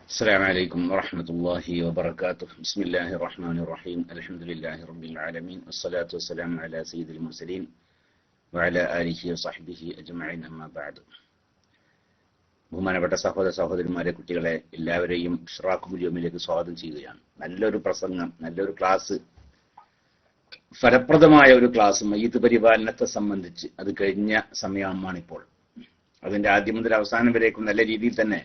السلام عليكم ورحمة الله وبركاته. بسم الله الرحمن الرحيم. الحمد لله رب العالمين، والصلاة والسلام على سيد المرسلين وعلى آله وصحبه أجمعين. أما بعد. ബഹുമാനപ്പെട്ട സഹോദരന്മാരെ, കുട്ടികളെ എല്ലാവരെയും ഇഷ്റാഖുൽ യൗമിലേക്ക് സ്വാഗതം ചെയ്യുകയാണ്. നല്ലൊരു പ്രസംഗം, നല്ലൊരു ക്ലാസ്, ഫലപ്രദമായ ഒരു ക്ലാസ് മയ്യിത്ത് പരിപാലനത്തെ സംബന്ധിച്ച് അത് കഴിഞ്ഞ സമയമാണിപ്പോൾ. അതിന്റെ ആദ്യം മുതൽ അവസാനം വരേക്കും നല്ല രീതിയിൽ തന്നെ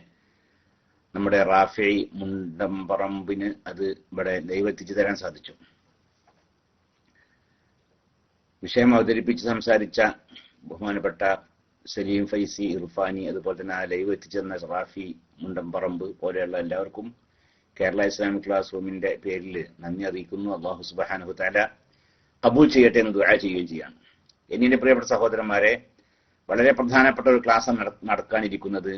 നമ്മുടെ റാഫി മുണ്ടംപറമ്പിന് അത് ഇവിടെ ലൈവ് എത്തിച്ചു തരാൻ സാധിച്ചു. വിഷയം അവതരിപ്പിച്ച് സംസാരിച്ച ബഹുമാനപ്പെട്ട സലീം ഫൈസി ഇർഫാനി, അതുപോലെ തന്നെ ആ ലൈവ് എത്തിച്ചെന്ന റാഫി മുണ്ടംപറമ്പ് പോലെയുള്ള എല്ലാവർക്കും കേരള ഇസ്ലാമിക് ക്ലാസ് റൂമിന്റെ പേരിൽ നന്ദി അറിയിക്കുന്നു. അല്ലാഹു സുബ്ഹാനഹു തആല ഖബൂൽ ചെയ്യട്ടെ എന്ന് ദുആ ചെയ്യുകയും ചെയ്യാണ്. എന്നിന്റെ പ്രിയപ്പെട്ട സഹോദരന്മാരെ, വളരെ പ്രധാനപ്പെട്ട ഒരു ക്ലാസ് നടക്കാനിരിക്കുന്നത്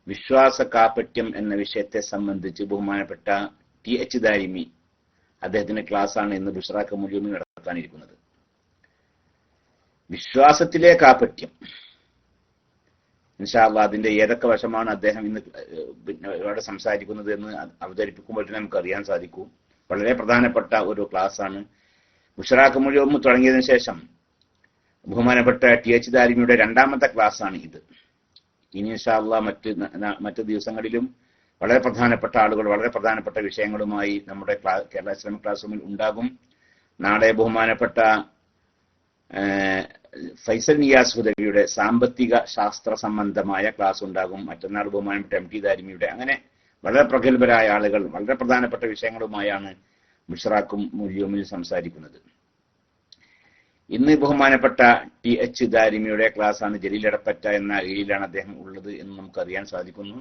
വിശ്വാസ കാപട്യം എന്ന വിഷയത്തെ സംബന്ധിച്ച് ബഹുമാനപ്പെട്ട TH ദാരിമി അദ്ദേഹത്തിന്റെ ക്ലാസ്സാണ് ഇന്ന് ഇഷ്റാഖുൽ യൗമിൽ നടക്കാനിരിക്കുന്നത്. വിശ്വാസത്തിലെ കാപട്യം, ഇൻഷാ അല്ലാഹ് അതിന്റെ ഏതൊക്കെ വശമാണ് അദ്ദേഹം ഇന്ന് ഇവിടെ സംസാരിക്കുന്നത് എന്ന് അവതരിപ്പിക്കുമ്പോൾ തന്നെ നമുക്ക് അറിയാൻ സാധിക്കും. വളരെ പ്രധാനപ്പെട്ട ഒരു ക്ലാസ്സാണ്. ഇഷ്റാഖുൽ യൗം തുടങ്ങിയതിനു ശേഷം ബഹുമാനപ്പെട്ട TH ദാരിമിയുടെ രണ്ടാമത്തെ ക്ലാസ്സാണ് ഇത്. ഇനി ഇൻഷാ അല്ലാഹ് മറ്റ് ദിവസങ്ങളിലും വളരെ പ്രധാനപ്പെട്ട ആളുകൾ വളരെ പ്രധാനപ്പെട്ട വിഷയങ്ങളുമായി നമ്മുടെ കേരള ഇസ്ലാമിക് ക്ലാസ് റൂമിൽ ഉണ്ടാകും. നാളെ ബഹുമാനപ്പെട്ട ഫൈസൽ നിയാസ് ഹുദവിയുടെ സാമ്പത്തിക ശാസ്ത്ര സംബന്ധമായ ക്ലാസ് ഉണ്ടാകും. മറ്റന്നാൾ ബഹുമാനപ്പെട്ട MT ദാരിമിയുടെ, അങ്ങനെ വളരെ പ്രഗത്ഭരായ ആളുകൾ വളരെ പ്രധാനപ്പെട്ട വിഷയങ്ങളുമായാണ് ഇഷ്റാഖുൽ യൗമിൽ സംസാരിക്കുന്നത്. ഇന്ന് ബഹുമാനപ്പെട്ട TH ദാരിമിയുടെ ക്ലാസ്സാണ്. ജലീൽ എടപ്പറ്റ എന്ന ഏരിയയിലാണ് അദ്ദേഹം ഉള്ളത് എന്ന് നമുക്കറിയാൻ സാധിക്കുന്നു.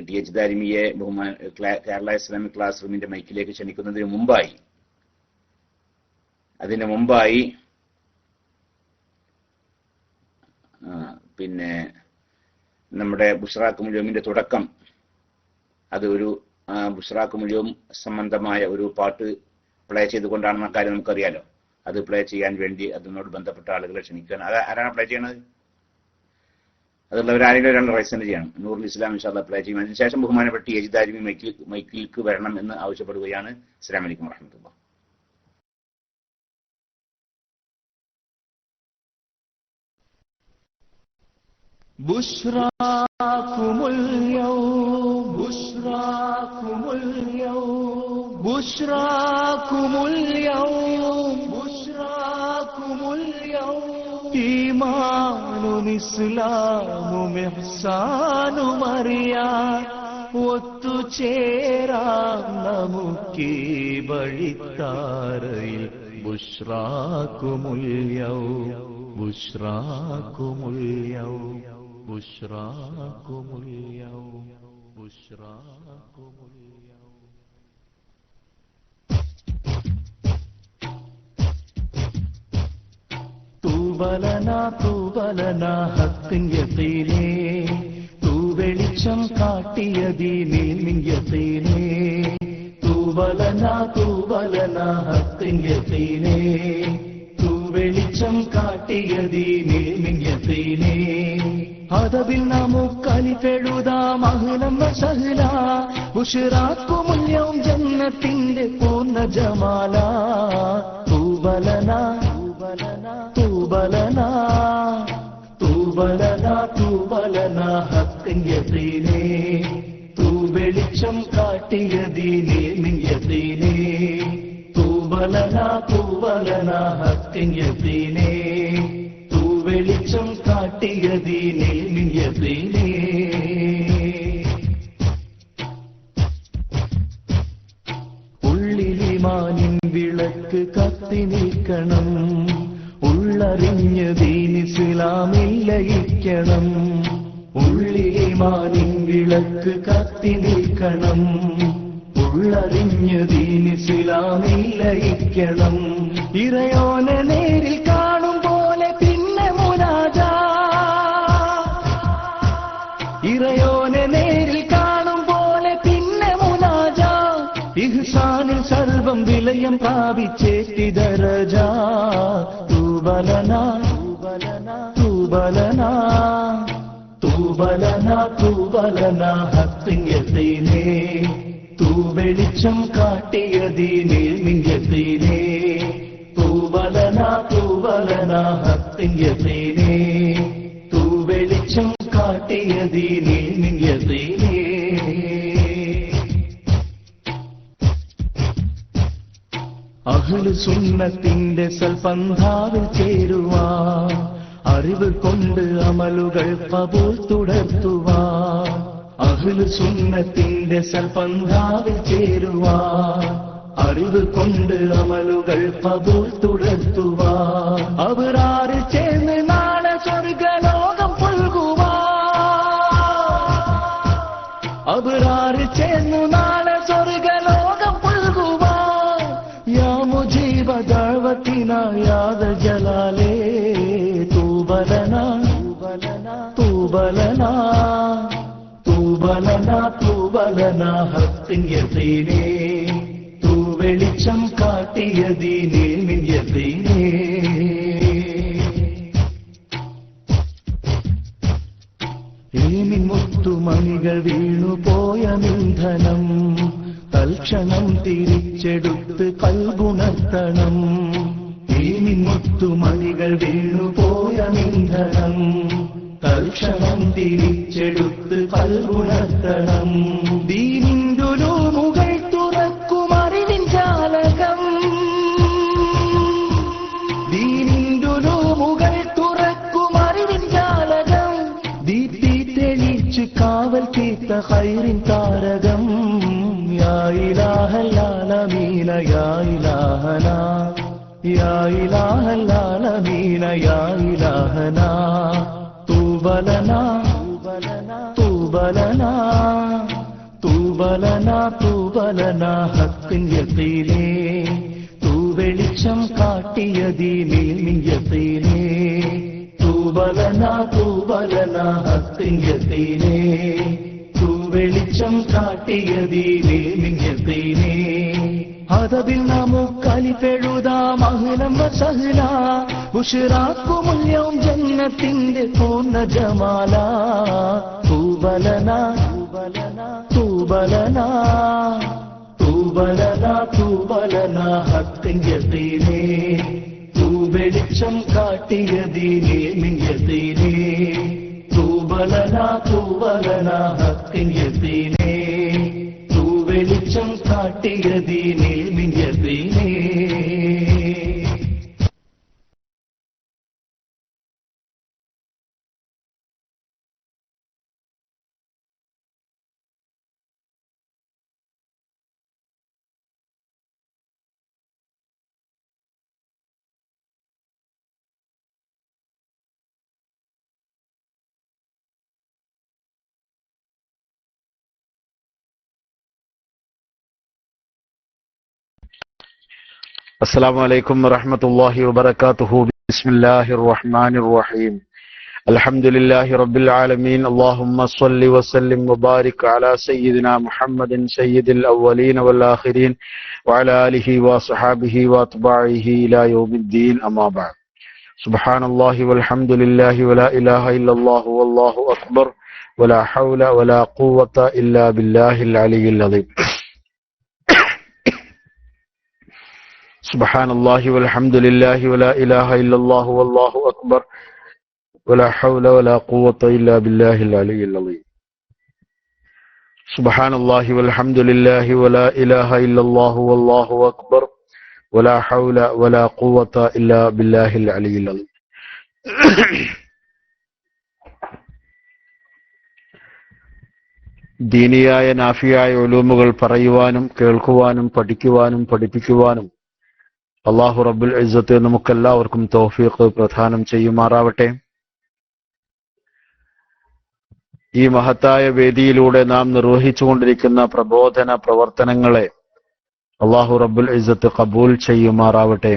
TH ദാരിമിയെ കേരള ഇസ്ലാമിക് ക്ലാസ് റൂമിന്റെ മൈക്കിലേക്ക് ക്ഷണിക്കുന്നതിന് മുമ്പായി പിന്നെ നമ്മുടെ ഇഷ്റാഖുൽ യൗമിന്റെ തുടക്കം, അത് ഒരു ഇഷ്റാഖുൽ യൗം സംബന്ധമായ ഒരു പാട്ട് പ്ലേ ചെയ്തുകൊണ്ടാണെന്ന കാര്യം നമുക്കറിയാലോ. അത് പ്ലേ ചെയ്യാൻ വേണ്ടി അതിനോട് ബന്ധപ്പെട്ട ആളുകളെ ക്ഷണിക്കുകയാണ്. അത് ആരാണ് പ്ലേ ചെയ്യണത്? അതുള്ളവരാരെങ്കിലും ഒരാൾ റൈസൻ ചെയ്യണം. നൂറുൽ ഇസ്ലാം ഇൻഷാ അല്ലാഹ് പ്ലേ ചെയ്യും. അതിനുശേഷം ബഹുമാനപ്പെട്ട TH ദാരിമി മൈക്കിലേക്ക് വരണം എന്ന് ആവശ്യപ്പെടുകയാണ്. അസ്സലാമു അലൈക്കും വറഹ്മത്തുള്ളാഹി. ബുശ്റാകുമുൽ യൗം ബുശ്റാകുമുൽ യൗം ബുശ്റാകുമുൽ യൗം ബുശ്റാകുമുൽ യൗം ഈമാനുൻ ഇസ്ലാമും ഇഹ്സാനും അറിയാൻ ഒത്തുചേരാം നമുക്കീ വഴിത്താരയിൽ. ബുശ്റാകുമുൽ യൗം ബുശ്റാകുമുൽ യൗം ബുശ്റാകുമുൽ യൗം ബുശ്റാകുമുൽ യൗം. തൂബലനാ ഹഖിൻ യഖീനേ, തൂവെളിച്ചം കാട്ടിയദീനിൽ മിൻ യഖീനേ. തൂബലനാ ഹഖിൻ യഖീനേ, വെളിച്ചം കാട്ടിയദീനിൽ മിൻ യഖീനേ. അദബിൽ നമുക്കലിഫെഴുതാം അഹ്ലൻ വസഹ്ല, ബുശ്റാകുമുൽ യൗം ജന്നത്തിന്റെ പൂർണ്ണ ജമാല. തൂബലനാ ഹഖിൻ യഖീനേ, തൂവെളിച്ചം കാട്ടിയദീനിൽ മിൻ യഖീനേ. തൂബലനാ ഹഖിൻ യഖീനേ, തൂവെളിച്ചം കാട്ടിയദീനിൽ മിൻ യഖീനേ. ഉള്ളിലിമാനിൻ വിളക്ക് കത്തി നിൽക്കണം, ഉള്ളറിഞ്ഞ ദീൻ ഇസ്ലാമിൽ ലയിക്കണം. ഉള്ളിലിമാനിൻ വിളക്ക് കത്തി നിൽക്കണം, ഉള്ളറിഞ്ഞ ദീൻ ഇസ്ലാമിൽ ലയിക്കണം. ഇറയോനെ നേരിൽ കാണും പോലെ പിന്നെ മുനാജാ, ഇറയോനെ നേരിൽ കാണും പോലെ പിന്നെ മുനാജാ. ഇഹ്സാനിൽ സർവം വിലയം പ്രാപിച്ചേറ്റി ദരജാ. തൂബലനാ തൂബലന ഹത്തിൻ യഖീനേ തൂ വെളിച്ചം കാട്ടിയ ദീനിൽ മിൻ യഖീനേ തൂബലന ഹത്തിൻ യഖീനേ തൂ വെളിച്ചം കാട്ടിയ ദീനിൽ മിൻ യഖീനേ. അഹ്ലു സുന്നത്തിന്റെ സൽപന്ഥാവിൽ ചേരുവാൻ അറിവ് കൊണ്ട് അമലുകൾ ഖബൂൽ തുടർത്തുവാൻ അഹ്ലു സുന്നത്തിന്റെ സൽപന്ഥാവിൽ ചേരുവാൻ അറിവ് കൊണ്ട് അമലുകൾ ഖബൂൽ തുടർത്തുവാൻ അവരാറ് ചേർന്ന് നാളെ സ്വർഗലോകം പുൽകുവാൻ അവരാറ് ചേർന്ന് നാളെ സ്വർഗലോകം പുൽകുവാൻ യാ മുജീബ ദഅവതിനാ യാ ദൽ ജലാലേ തൂബലന ഹത്തിൻ യഖീനേ തൂ വെളിച്ചം കാട്ടിയ ദീനിൽ മിൻ യഖീനേ. ഏമിൻ മുത്തുമണികൾ വീണുപോയ ഇന്ധനം തൽക്ഷണം തിരിച്ചെടുത്ത് കൽബുണർത്തണം. ഏമിൻ മുത്തുമണികൾ വീണുപോയ ഇന്ധനം തൽക്ഷണം തിരിച്ചെടുത്ത് കൽബുണർത്തണം. ദീനിന്ദുലൂമുകൾ തുറക്കും അറിവിൻ ജാലകം ദീനിന്ദുലൂമുകൾ തുറക്കും അറിവിൻ ജാലകം ദീപ്തി തെളിച്ച് കാവൽ തീർത്ത ഖൈറിൻ താരകം. യാ ഇലാഹൽ ആലമീന യാ ഇലാഹനാ യാ ഇലാഹൽ ആലമീന യാ ഇലാഹനാ തൂബലന ഹത്തിൻ യഖീനേ തൂ വെളിച്ചം കാട്ടിയ ദീനിൽ മിൻ യഖീനേ തൂബലന ഹത്തിൻ യഖീനേ തൂ വെളിച്ചം കാട്ടിയ ദീനിൽ മിൻ യഖീനേ. അദബിൽ നമുക്കലിപ്പെഴുതാം അഹ്ലം വസഹ്ല ബുശ്റാക്കുമുൽ യൗം ജന്നത്തിന്റെ പൂർണ്ണ ജമാല. തൂബലന ഹത്തിൻ യഖീനേ തൂ വെളിച്ചം കാട്ടിയ ദീനിൽ മിൻ യഖീനേ തൂബലന ഹത്തിൻ യഖീനേ തൂ വെളിച്ചം കാട്ടിയ ദീനിൽ മിൻ യഖീനേ. السلام عليكم ورحمة الله وبركاته. بسم الله الرحمن الرحيم. الحمد لله رب العالمين. اللهم صل وسلم وبارك على سيدنا محمد سيد الأولين والآخرين وعلى آله وصحابه وأتباعه إلى يوم الدين. أما بعد. سبحان الله والحمد لله ولا إله إلا الله والله أكبر ولا حول ولا قوة إلا بالله العلي العظيم. سبحان الله والحمد لله ولا إله إلا الله والله أكبر ولا حول ولا قوة إلا بالله العلي العظيم. سبحان الله والحمد لله ولا إله إلا الله والله أكبر ولا حول ولا قوة إلا بالله العلي العظيم. ദീനിയായ നാഫിയായ ഉലൂമുകൾ പറയുവാനും കേൾക്കുവാനും പഠിക്കുവാനും പഠിപ്പിക്കുവാനും അല്ലാഹു റബ്ബുൽ ഇസ്സത്ത് നമുക്കെല്ലാവർക്കും തൗഫീഖ് പ്രദാനം ചെയ്യുമാറാവട്ടെ. ഈ മഹത്തായ വേദിയിലൂടെ നാം നിർവഹിച്ചുകൊണ്ടിരിക്കുന്ന പ്രബോധന പ്രവർത്തനങ്ങളെ അല്ലാഹു റബ്ബുൽ ഇസ്സത്ത് ഖബൂൽ ചെയ്യുമാറാവട്ടെ.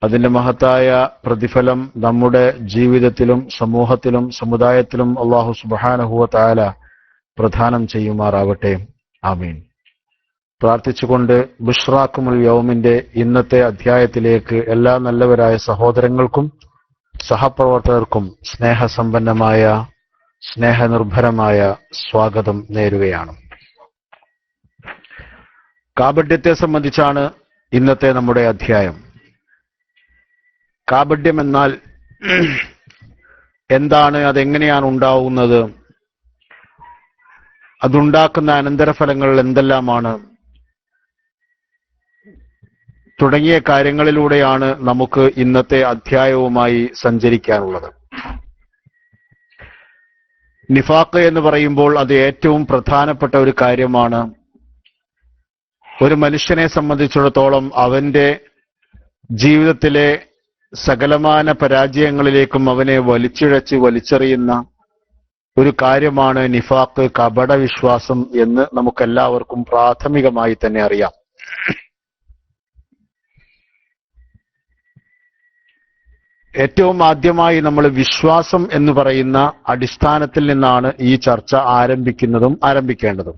അതിന്റെ മഹത്തായ പ്രതിഫലം നമ്മുടെ ജീവിതത്തിലും സമൂഹത്തിലും സമുദായത്തിലും അല്ലാഹു സുബ്ഹാനഹു വ തആല പ്രദാനം ചെയ്യുമാറാവട്ടെ. ആമീൻ. പ്രാർത്ഥിച്ചുകൊണ്ട് ബുഷ്റാക്കുമുൽ യൗമിന്റെ ഇന്നത്തെ അധ്യായത്തിലേക്ക് എല്ലാ നല്ലവരായ സഹോദരങ്ങൾക്കും സഹപ്രവർത്തകർക്കും സ്നേഹസമ്പന്നമായ സ്നേഹനിർഭരമായ സ്വാഗതം നേരുകയാണ്. കാപഢ്യത്തെ സംബന്ധിച്ചാണ് ഇന്നത്തെ നമ്മുടെ അധ്യായം. കാപഢ്യം എന്നാൽ എന്താണ്, അതെങ്ങനെയാണ് ഉണ്ടാവുന്നത്, അതുണ്ടാക്കുന്ന അനന്തരഫലങ്ങൾ എന്തെല്ലാമാണ് തുടങ്ങിയ കാര്യങ്ങളിലൂടെയാണ് നമുക്ക് ഇന്നത്തെ അധ്യായവുമായി സഞ്ചരിക്കാനുള്ളത്. നിഫാഖ് എന്ന് പറയുമ്പോൾ അത് ഏറ്റവും പ്രധാനപ്പെട്ട ഒരു കാര്യമാണ്. ഒരു മനുഷ്യനെ സംബന്ധിച്ചിടത്തോളം അവന്റെ ജീവിതത്തിലെ സകലമാന പരാജയങ്ങളിലേക്കും അവനെ വലിച്ചെറിയുന്ന ഒരു കാര്യമാണ് നിഫാഖ്, കപട വിശ്വാസം എന്ന് നമുക്കെല്ലാവർക്കും പ്രാഥമികമായി തന്നെ അറിയാം. ഏറ്റവും ആദ്യമായി നമ്മൾ വിശ്വാസം എന്ന് പറയുന്ന അടിസ്ഥാനത്തിൽ നിന്നാണ് ഈ ചർച്ച ആരംഭിക്കേണ്ടതും.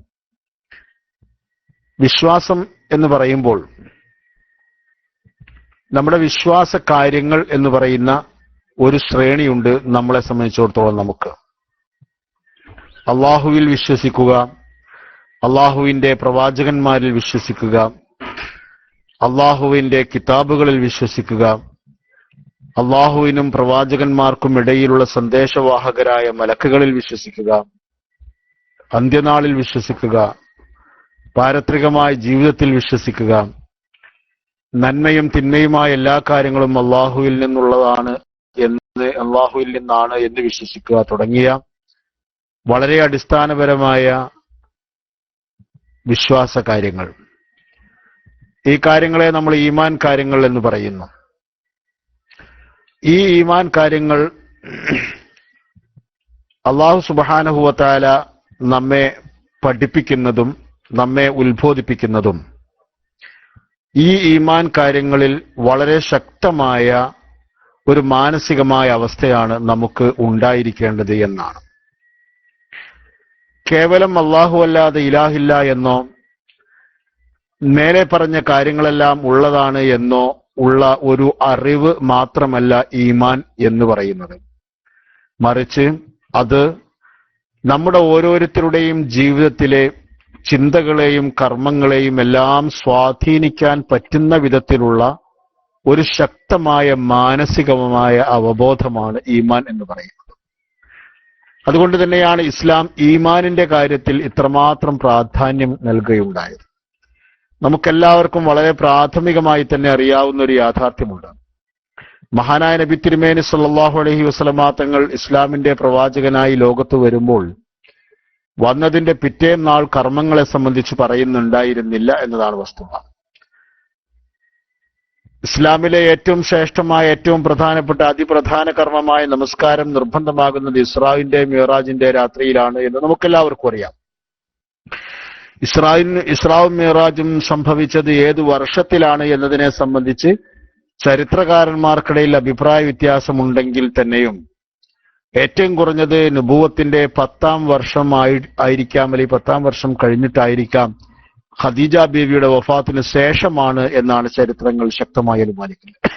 വിശ്വാസം എന്ന് പറയുമ്പോൾ നമ്മുടെ വിശ്വാസ കാര്യങ്ങൾ എന്ന് പറയുന്ന ഒരു ശ്രേണിയുണ്ട് നമ്മളെ സംബന്ധിച്ചിടത്തോളം. നമുക്ക് അള്ളാഹുവിൽ വിശ്വസിക്കുക, അള്ളാഹുവിന്റെ പ്രവാചകന്മാരിൽ വിശ്വസിക്കുക, അള്ളാഹുവിന്റെ കിതാബുകളിൽ വിശ്വസിക്കുക, അള്ളാഹുവിനും പ്രവാചകന്മാർക്കും ഇടയിലുള്ള സന്ദേശവാഹകരായ മലക്കുകളിൽ വിശ്വസിക്കുക, അന്ത്യനാളിൽ വിശ്വസിക്കുക, പാരത്രികമായ ജീവിതത്തിൽ വിശ്വസിക്കുക, നന്മയും തിന്മയുമായ എല്ലാ കാര്യങ്ങളും അള്ളാഹുവിൽ നിന്നാണ് എന്ന് വിശ്വസിക്കുക തുടങ്ങിയ വളരെ അടിസ്ഥാനപരമായ വിശ്വാസ കാര്യങ്ങൾ. ഈ കാര്യങ്ങളെ നമ്മൾ ഈമാൻ കാര്യങ്ങൾ എന്ന് പറയുന്നു. ഈ ഈമാൻ കാര്യങ്ങൾ അല്ലാഹു സുബ്ഹാനഹു വ തആല നമ്മെ പഠിപ്പിക്കുന്നതും നമ്മെ ഉത്ബോധിപ്പിക്കുന്നതും ഈ ഈമാൻ കാര്യങ്ങളിൽ വളരെ ശക്തമായ ഒരു മാനസികമായ അവസ്ഥയാണ് നമുക്ക് ഉണ്ടായിരിക്കേണ്ടത് എന്നാണ്. കേവലം അല്ലാഹു അല്ലാതെ ഇലാഹില്ല എന്നോ മേലെ പറഞ്ഞ കാര്യങ്ങളെല്ലാം ഉള്ളതാണ് എന്നോ ഉള്ള ഒരു അറിവ് മാത്രമല്ല ഈമാൻ എന്ന് പറയുന്നത്. മറിച്ച് അത് നമ്മുടെ ഓരോരുത്തരുടെയും ജീവിതത്തിലെ ചിന്തകളെയും കർമ്മങ്ങളെയും എല്ലാം സ്വാധീനിക്കാൻ പറ്റുന്ന വിധത്തിലുള്ള ഒരു ശക്തമായ മാനസികമായ അവബോധമാണ് ഈമാൻ എന്ന് പറയുന്നത്. അതുകൊണ്ട് തന്നെയാണ് ഇസ്ലാം ഈമാനിന്റെ കാര്യത്തിൽ ഇത്രമാത്രം പ്രാധാന്യം നൽകുകയുണ്ടായത്. നമുക്കെല്ലാവർക്കും വളരെ പ്രാഥമികമായി തന്നെ അറിയാവുന്ന ഒരു യാഥാർത്ഥ്യമുണ്ട്. മഹാനായ നബി തിരുമേനി സല്ലല്ലാഹു അലൈഹി വസല്ലമ തങ്ങൾ ഇസ്ലാമിന്റെ പ്രവാചകനായി ലോകത്ത് വരുമ്പോൾ വന്നതിന്റെ പിറ്റേന്നാൾ കർമ്മങ്ങളെ സംബന്ധിച്ച് പറയുന്നുണ്ടായിരുന്നില്ല എന്നതാണ് വസ്തുത. ഇസ്ലാമിലെ ഏറ്റവും ശ്രേഷ്ഠമായ ഏറ്റവും പ്രധാനപ്പെട്ട അതിപ്രധാന കർമ്മമായ നമസ്കാരം നിർബന്ധമാകുന്നത് ഇസ്രായിന്റെ മിഅ്റാജിന്റെ രാത്രിയിലാണ് എന്ന് നമുക്കെല്ലാവർക്കും അറിയാം. ഇസ്രാവും മിഅ്റാജും സംഭവിച്ചത് ഏത് വർഷത്തിലാണ് എന്നതിനെ സംബന്ധിച്ച് ചരിത്രകാരന്മാർക്കിടയിൽ അഭിപ്രായ വ്യത്യാസമുണ്ടെങ്കിൽ തന്നെയും ഏറ്റവും കുറഞ്ഞത് നുബുവത്തിന്റെ 10ാം വർഷം ആയിരിക്കാം, അല്ലെങ്കിൽ 10ാം വർഷം കഴിഞ്ഞിട്ടായിരിക്കാം, ഖദീജ ബീവിയുടെ വഫാത്തിന് ശേഷമാണ് എന്നാണ് ചരിത്രങ്ങൾ ശക്തമായി അനുമാനിക്കുന്നത്.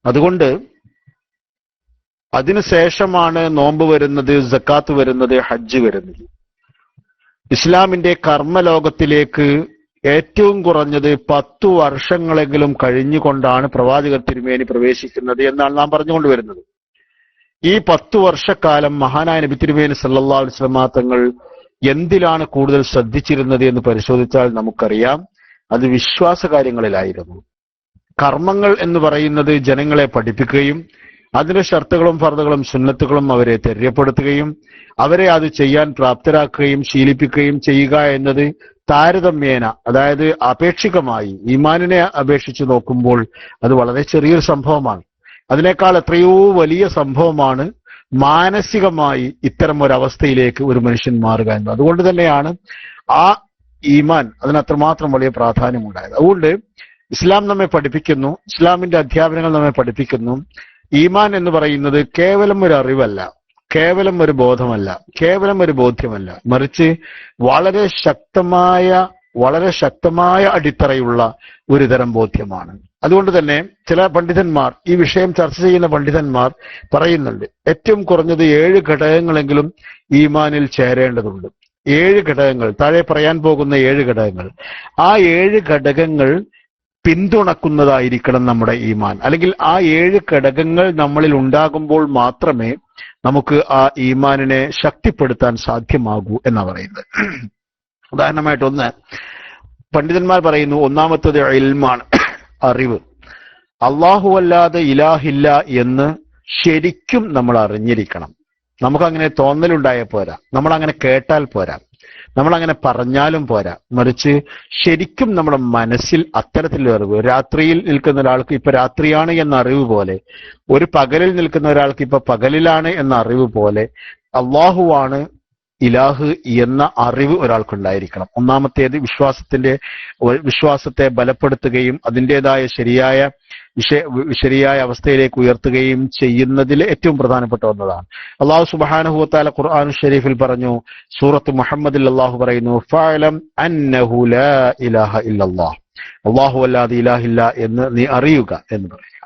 അതുകൊണ്ട് അതിനുശേഷമാണ് നോമ്പ് വരുന്നത്, സക്കാത്ത് വരുന്നത്, ഹജ്ജ് വരുന്നത്. ഇസ്ലാമിന്റെ കർമ്മലോകത്തിലേക്ക് ഏറ്റവും കുറഞ്ഞത് 10 വർഷങ്ങളെങ്കിലും കഴിഞ്ഞുകൊണ്ടാണ് പ്രവാചകർ തിരുമേനി പ്രവേശിക്കുന്നത് എന്നാണ് നാം പറഞ്ഞുകൊണ്ടുവരുന്നത്. ഈ 10 വർഷക്കാലം മഹാനായ നബി തിരുമേനി സല്ലല്ലാഹു അലൈഹി വസല്ലം തങ്ങൾ എന്തിലാണ് കൂടുതൽ ശ്രദ്ധിച്ചിരുന്നത് എന്ന് പരിശോധിച്ചാൽ നമുക്കറിയാം, അത് വിശ്വാസ കാര്യങ്ങളിലായിരുന്നു. കർമ്മങ്ങൾ എന്ന് പറയുന്നത് ജനങ്ങളെ പഠിപ്പിക്കുകയും അതിന്റെ ഷർത്തുകളും ഫർദുകളും സുന്നത്തുകളും അവരെ തെര്യപ്പെടുത്തുകയും അവരെ അത് ചെയ്യാൻ പ്രാപ്തരാക്കുകയും ശീലിപ്പിക്കുകയും ചെയ്യുക എന്നത് താരതമ്യേന, അതായത് ആപേക്ഷികമായി ഈമാനിനെ അപേക്ഷിച്ച് നോക്കുമ്പോൾ അത് വളരെ ചെറിയൊരു സംഭവമാണ്. അതിനേക്കാൾ എത്രയോ വലിയ സംഭവമാണ് മാനസികമായി ഇത്തരം ഒരവസ്ഥയിലേക്ക് ഒരു മനുഷ്യൻ മാറുക എന്നത്. അതുകൊണ്ട് തന്നെയാണ് ആ ഈമാൻ അതിന് അത്രമാത്രം വലിയ പ്രാധാന്യമുണ്ടായത്. അതുകൊണ്ട് ഇസ്ലാം നമ്മെ പഠിപ്പിക്കുന്നു, ഇസ്ലാമിന്റെ അധ്യാപനങ്ങൾ നമ്മെ പഠിപ്പിക്കുന്നു, ഈമാൻ എന്ന് പറയുന്നത് കേവലം ഒരു അറിവല്ല, കേവലം ഒരു ബോധമല്ല, കേവലം ഒരു ബോധ്യമല്ല, മറിച്ച് വളരെ ശക്തമായ അടിത്തറയുള്ള ഒരു തരം ബോധ്യമാണ്. അതുകൊണ്ട് തന്നെ ചില പണ്ഡിതന്മാർ, ഈ വിഷയം ചർച്ച ചെയ്യുന്ന പണ്ഡിതന്മാർ പറയുന്നുണ്ട്, ഏറ്റവും കുറഞ്ഞത് 7 ഘടകങ്ങളെങ്കിലും ഈമാനിൽ ചേരേണ്ടതുണ്ട്. 7 ഘടകങ്ങൾ, താഴെ പറയാൻ പോകുന്ന 7 ഘടകങ്ങൾ. ആ 7 ഘടകങ്ങൾ പിന്തുണക്കുന്നതായിരിക്കണം നമ്മുടെ ഈമാൻ. അല്ലെങ്കിൽ ആ 7 ഘടകങ്ങൾ നമ്മളിൽ ഉണ്ടാകുമ്പോൾ മാത്രമേ നമുക്ക് ആ ഈമാനിനെ ശക്തിപ്പെടുത്താൻ സാധ്യമാകൂ എന്നാ പറയുന്നത്. ഉദാഹരണമായിട്ട് പണ്ഡിതന്മാർ പറയുന്നു, ഒന്നാമത്തത് ഇൽമാണ്, അറിവ്. അല്ലാഹു അല്ലാതെ ഇലാഹില്ല എന്ന് ശരിക്കും നമ്മൾ അറിഞ്ഞിരിക്കണം. നമുക്കങ്ങനെ തോന്നലുണ്ടായാൽ പോരാ, നമ്മളങ്ങനെ കേട്ടാൽ പോരാ, നമ്മളങ്ങനെ പറഞ്ഞാലും പോരാ, മറിച്ച് ശരിക്കും നമ്മുടെ മനസ്സിൽ അത്തരത്തിലുള്ള അറിവ്. രാത്രിയിൽ നിൽക്കുന്ന ഒരാൾക്ക് ഇപ്പൊ രാത്രിയാണ് എന്ന അറിവ് പോലെ, ഒരു പകലിൽ നിൽക്കുന്ന ഒരാൾക്ക് ഇപ്പൊ പകലിലാണ് എന്ന അറിവ് പോലെ അള്ളാഹുവാണ് ഇലാഹ് എന്ന അറിവ് ഒരാൾക്കുണ്ടായിരിക്കണം. ഒന്നാമത്തേത് വിശ്വാസത്തെ ബലപ്പെടുത്തുകയും അതിൻ്റെതായ ശരിയായ അവസ്ഥയിലേക്ക് ഉയർത്തുകയും ചെയ്യുന്നതിൽ ഏറ്റവും പ്രധാനപ്പെട്ട ഒന്നതാണ്. അല്ലാഹു സുബ്ഹാനഹു വ തആല ഖുർആൻ ഷരീഫിൽ പറഞ്ഞു, സൂറത്ത് മുഹമ്മദിൽ അല്ലാഹു പറയുന്നു, ഫഅലം അന്നഹു ലാ ഇലാഹ ഇല്ലല്ലാഹ്, അല്ലാഹു അല്ലാതെ ഇലാഹില്ല എന്ന് നീ അറിയുക എന്ന് പറയുക.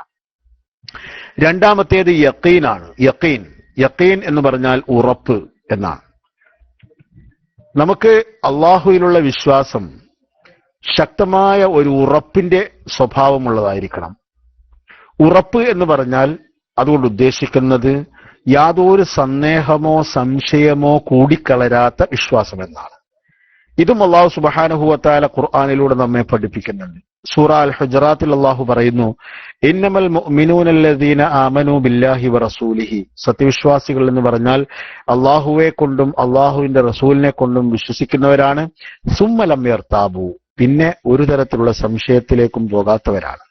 രണ്ടാമത്തേത് യഖീനാണ്. യഖീൻ എന്ന് പറഞ്ഞാൽ ഉറപ്പ് എന്നാണ്. നമുക്ക് അള്ളാഹുവിലുള്ള വിശ്വാസം ശക്തമായ ഒരു ഉറപ്പിന്റെ സ്വഭാവമുള്ളതായിരിക്കണം. ഉറപ്പ് എന്ന് പറഞ്ഞാൽ അതുകൊണ്ട് ഉദ്ദേശിക്കുന്നത് യാതൊരു സന്ദേഹമോ സംശയമോ കൂടിക്കളരാത്ത വിശ്വാസം എന്നാണ്. ഇതും അല്ലാഹു സുബ്ഹാനഹു വ തആല ഖുർആനിലൂടെ നമ്മെ പഠിപ്പിക്കുന്നുണ്ട്. സൂറ അൽ ഹുജറാത്തിൽ അല്ലാഹു പറയുന്നു, ഇന്നമൽ മുഅ്മിനൂന അല്ലദീന ആമനൂ ബില്ലാഹി വ റസൂലിഹി, സത്യവിശ്വാസികൾ എന്ന് പറഞ്ഞാൽ അള്ളാഹുവെ കൊണ്ടും അള്ളാഹുവിന്റെ റസൂലിനെ കൊണ്ടും വിശ്വസിക്കുന്നവരാണ്. സുമ്മ ലം യർതാബു, പിന്നെ ഒരു തരത്തിലുള്ള സംശയത്തിലേക്കും പോകാത്തവരാണ്.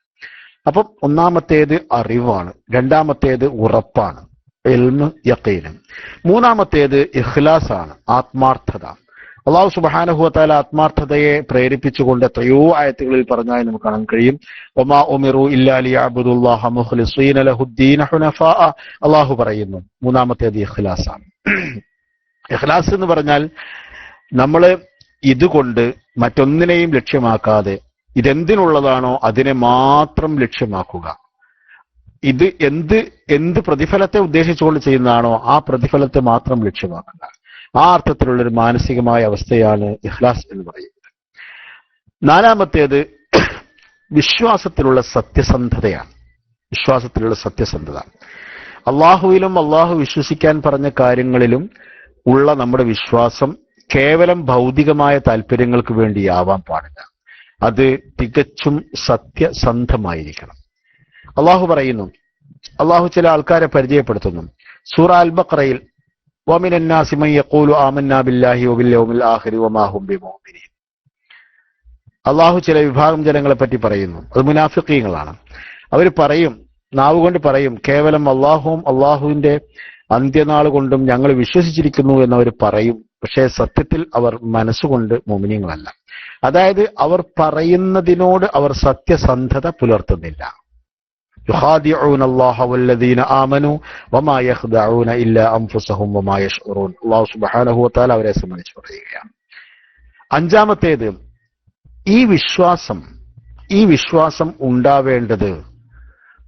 അപ്പം ഒന്നാമത്തേത് അറിവാണ്, രണ്ടാമത്തേത് ഉറപ്പാണ്, ഇൽമ് യഖീൻ. മൂന്നാമത്തേത് ഇഖ്ലാസ് ആണ്, ആത്മാർത്ഥത. അല്ലാഹു സുബ്ഹാനഹു വ തആല ആത്മാർത്ഥതയെ പ്രേരിപ്പിച്ചുകൊണ്ട് എത്രയോ ആയത്തുകളിൽ പറഞ്ഞായി നമുക്ക് കാണാൻ കഴിയും. വമാ ഉമിറു ഇല്ലാ ലിയഅബ്ദുല്ലാഹ മുഖ്ലിസീന ലഹുദ്ദീന ഹുനഫാ, അല്ലാഹു പറയുന്നു. മൂന്നാമത്തേത് ഇഖ്ലാസ് ആണ്. ഇഖ്ലാസ് എന്ന് പറഞ്ഞാൽ നമ്മൾ ഇതുകൊണ്ട് മറ്റൊന്നിനെയും ലക്ഷ്യമാക്കാതെ ഇതെന്തിനുള്ളതാണോ അതിനെ മാത്രം ലക്ഷ്യമാക്കുക. ഇത് എന്ത് പ്രതിഫലത്തെ ഉദ്ദേശിച്ചുകൊണ്ട് ചെയ്യുന്നതാണോ ആ പ്രതിഫലത്തെ മാത്രം ലക്ഷ്യമാക്കുക. ആ അർത്ഥത്തിലുള്ളൊരു മാനസികമായ അവസ്ഥയാണ് ഇഖ്ലാസ് എന്ന് പറയുന്നത്. നാലാമത്തേത് വിശ്വാസത്തിലുള്ള സത്യസന്ധതയാണ്. അള്ളാഹുവിലും അള്ളാഹു വിശ്വസിക്കാൻ പറഞ്ഞ കാര്യങ്ങളിലും ഉള്ള നമ്മുടെ വിശ്വാസം കേവലം ഭൗതികമായ താല്പര്യങ്ങൾക്ക് വേണ്ടിയാവാൻ പാടില്ല. അത് തികച്ചും സത്യസന്ധമായിരിക്കണം. അള്ളാഹു പറയുന്നു, അള്ളാഹു ചില ആൾക്കാരെ പരിചയപ്പെടുത്തുന്നു. സൂറ അൽ ബഖറയിൽ وَمِنَ النَّاسِ مَن يَقُولُ آمَنَّا بِاللَّهِ وَبِالْيَوْمِ الْآخِرِ وَمَا هُمْ بِمُؤْمِنِينَ. അള്ളാഹു ചില വിഭാഗം ജനങ്ങളെ പറ്റി പറയുന്നു, അത് മുനാഫിഖീങ്ങളാണ്. അവർ പറയും, നാവുകൊണ്ട് പറയും, കേവലം അള്ളാഹുവും അള്ളാഹുവിന്റെ അന്ത്യനാൾ കൊണ്ടും ഞങ്ങൾ വിശ്വസിച്ചിരിക്കുന്നു എന്നവർ പറയും. പക്ഷേ സത്യത്തിൽ അവർ മനസ്സുകൊണ്ട് മുഅ്മിനീങ്ങളല്ല. അതായത് അവർ പറയുന്നതിനോട് അവർ സത്യസന്ധത പുലർത്തുന്നില്ല. യുഖാദിഊന അല്ലാഹ വല്ലദീന ആമനൂ വമാ യഖ്ദഊന ഇല്ലാ അൻഫുസഹും വമാ യശ്ഉറൂൻ. അല്ലാഹു സുബ്ഹാനഹു വ തആല അവരെ സംബന്ധിച്ച് പറയുകയാണ്. അഞ്ചാമത്തേത് ഈ വിശ്വാസം ഉണ്ടാവേണ്ടത്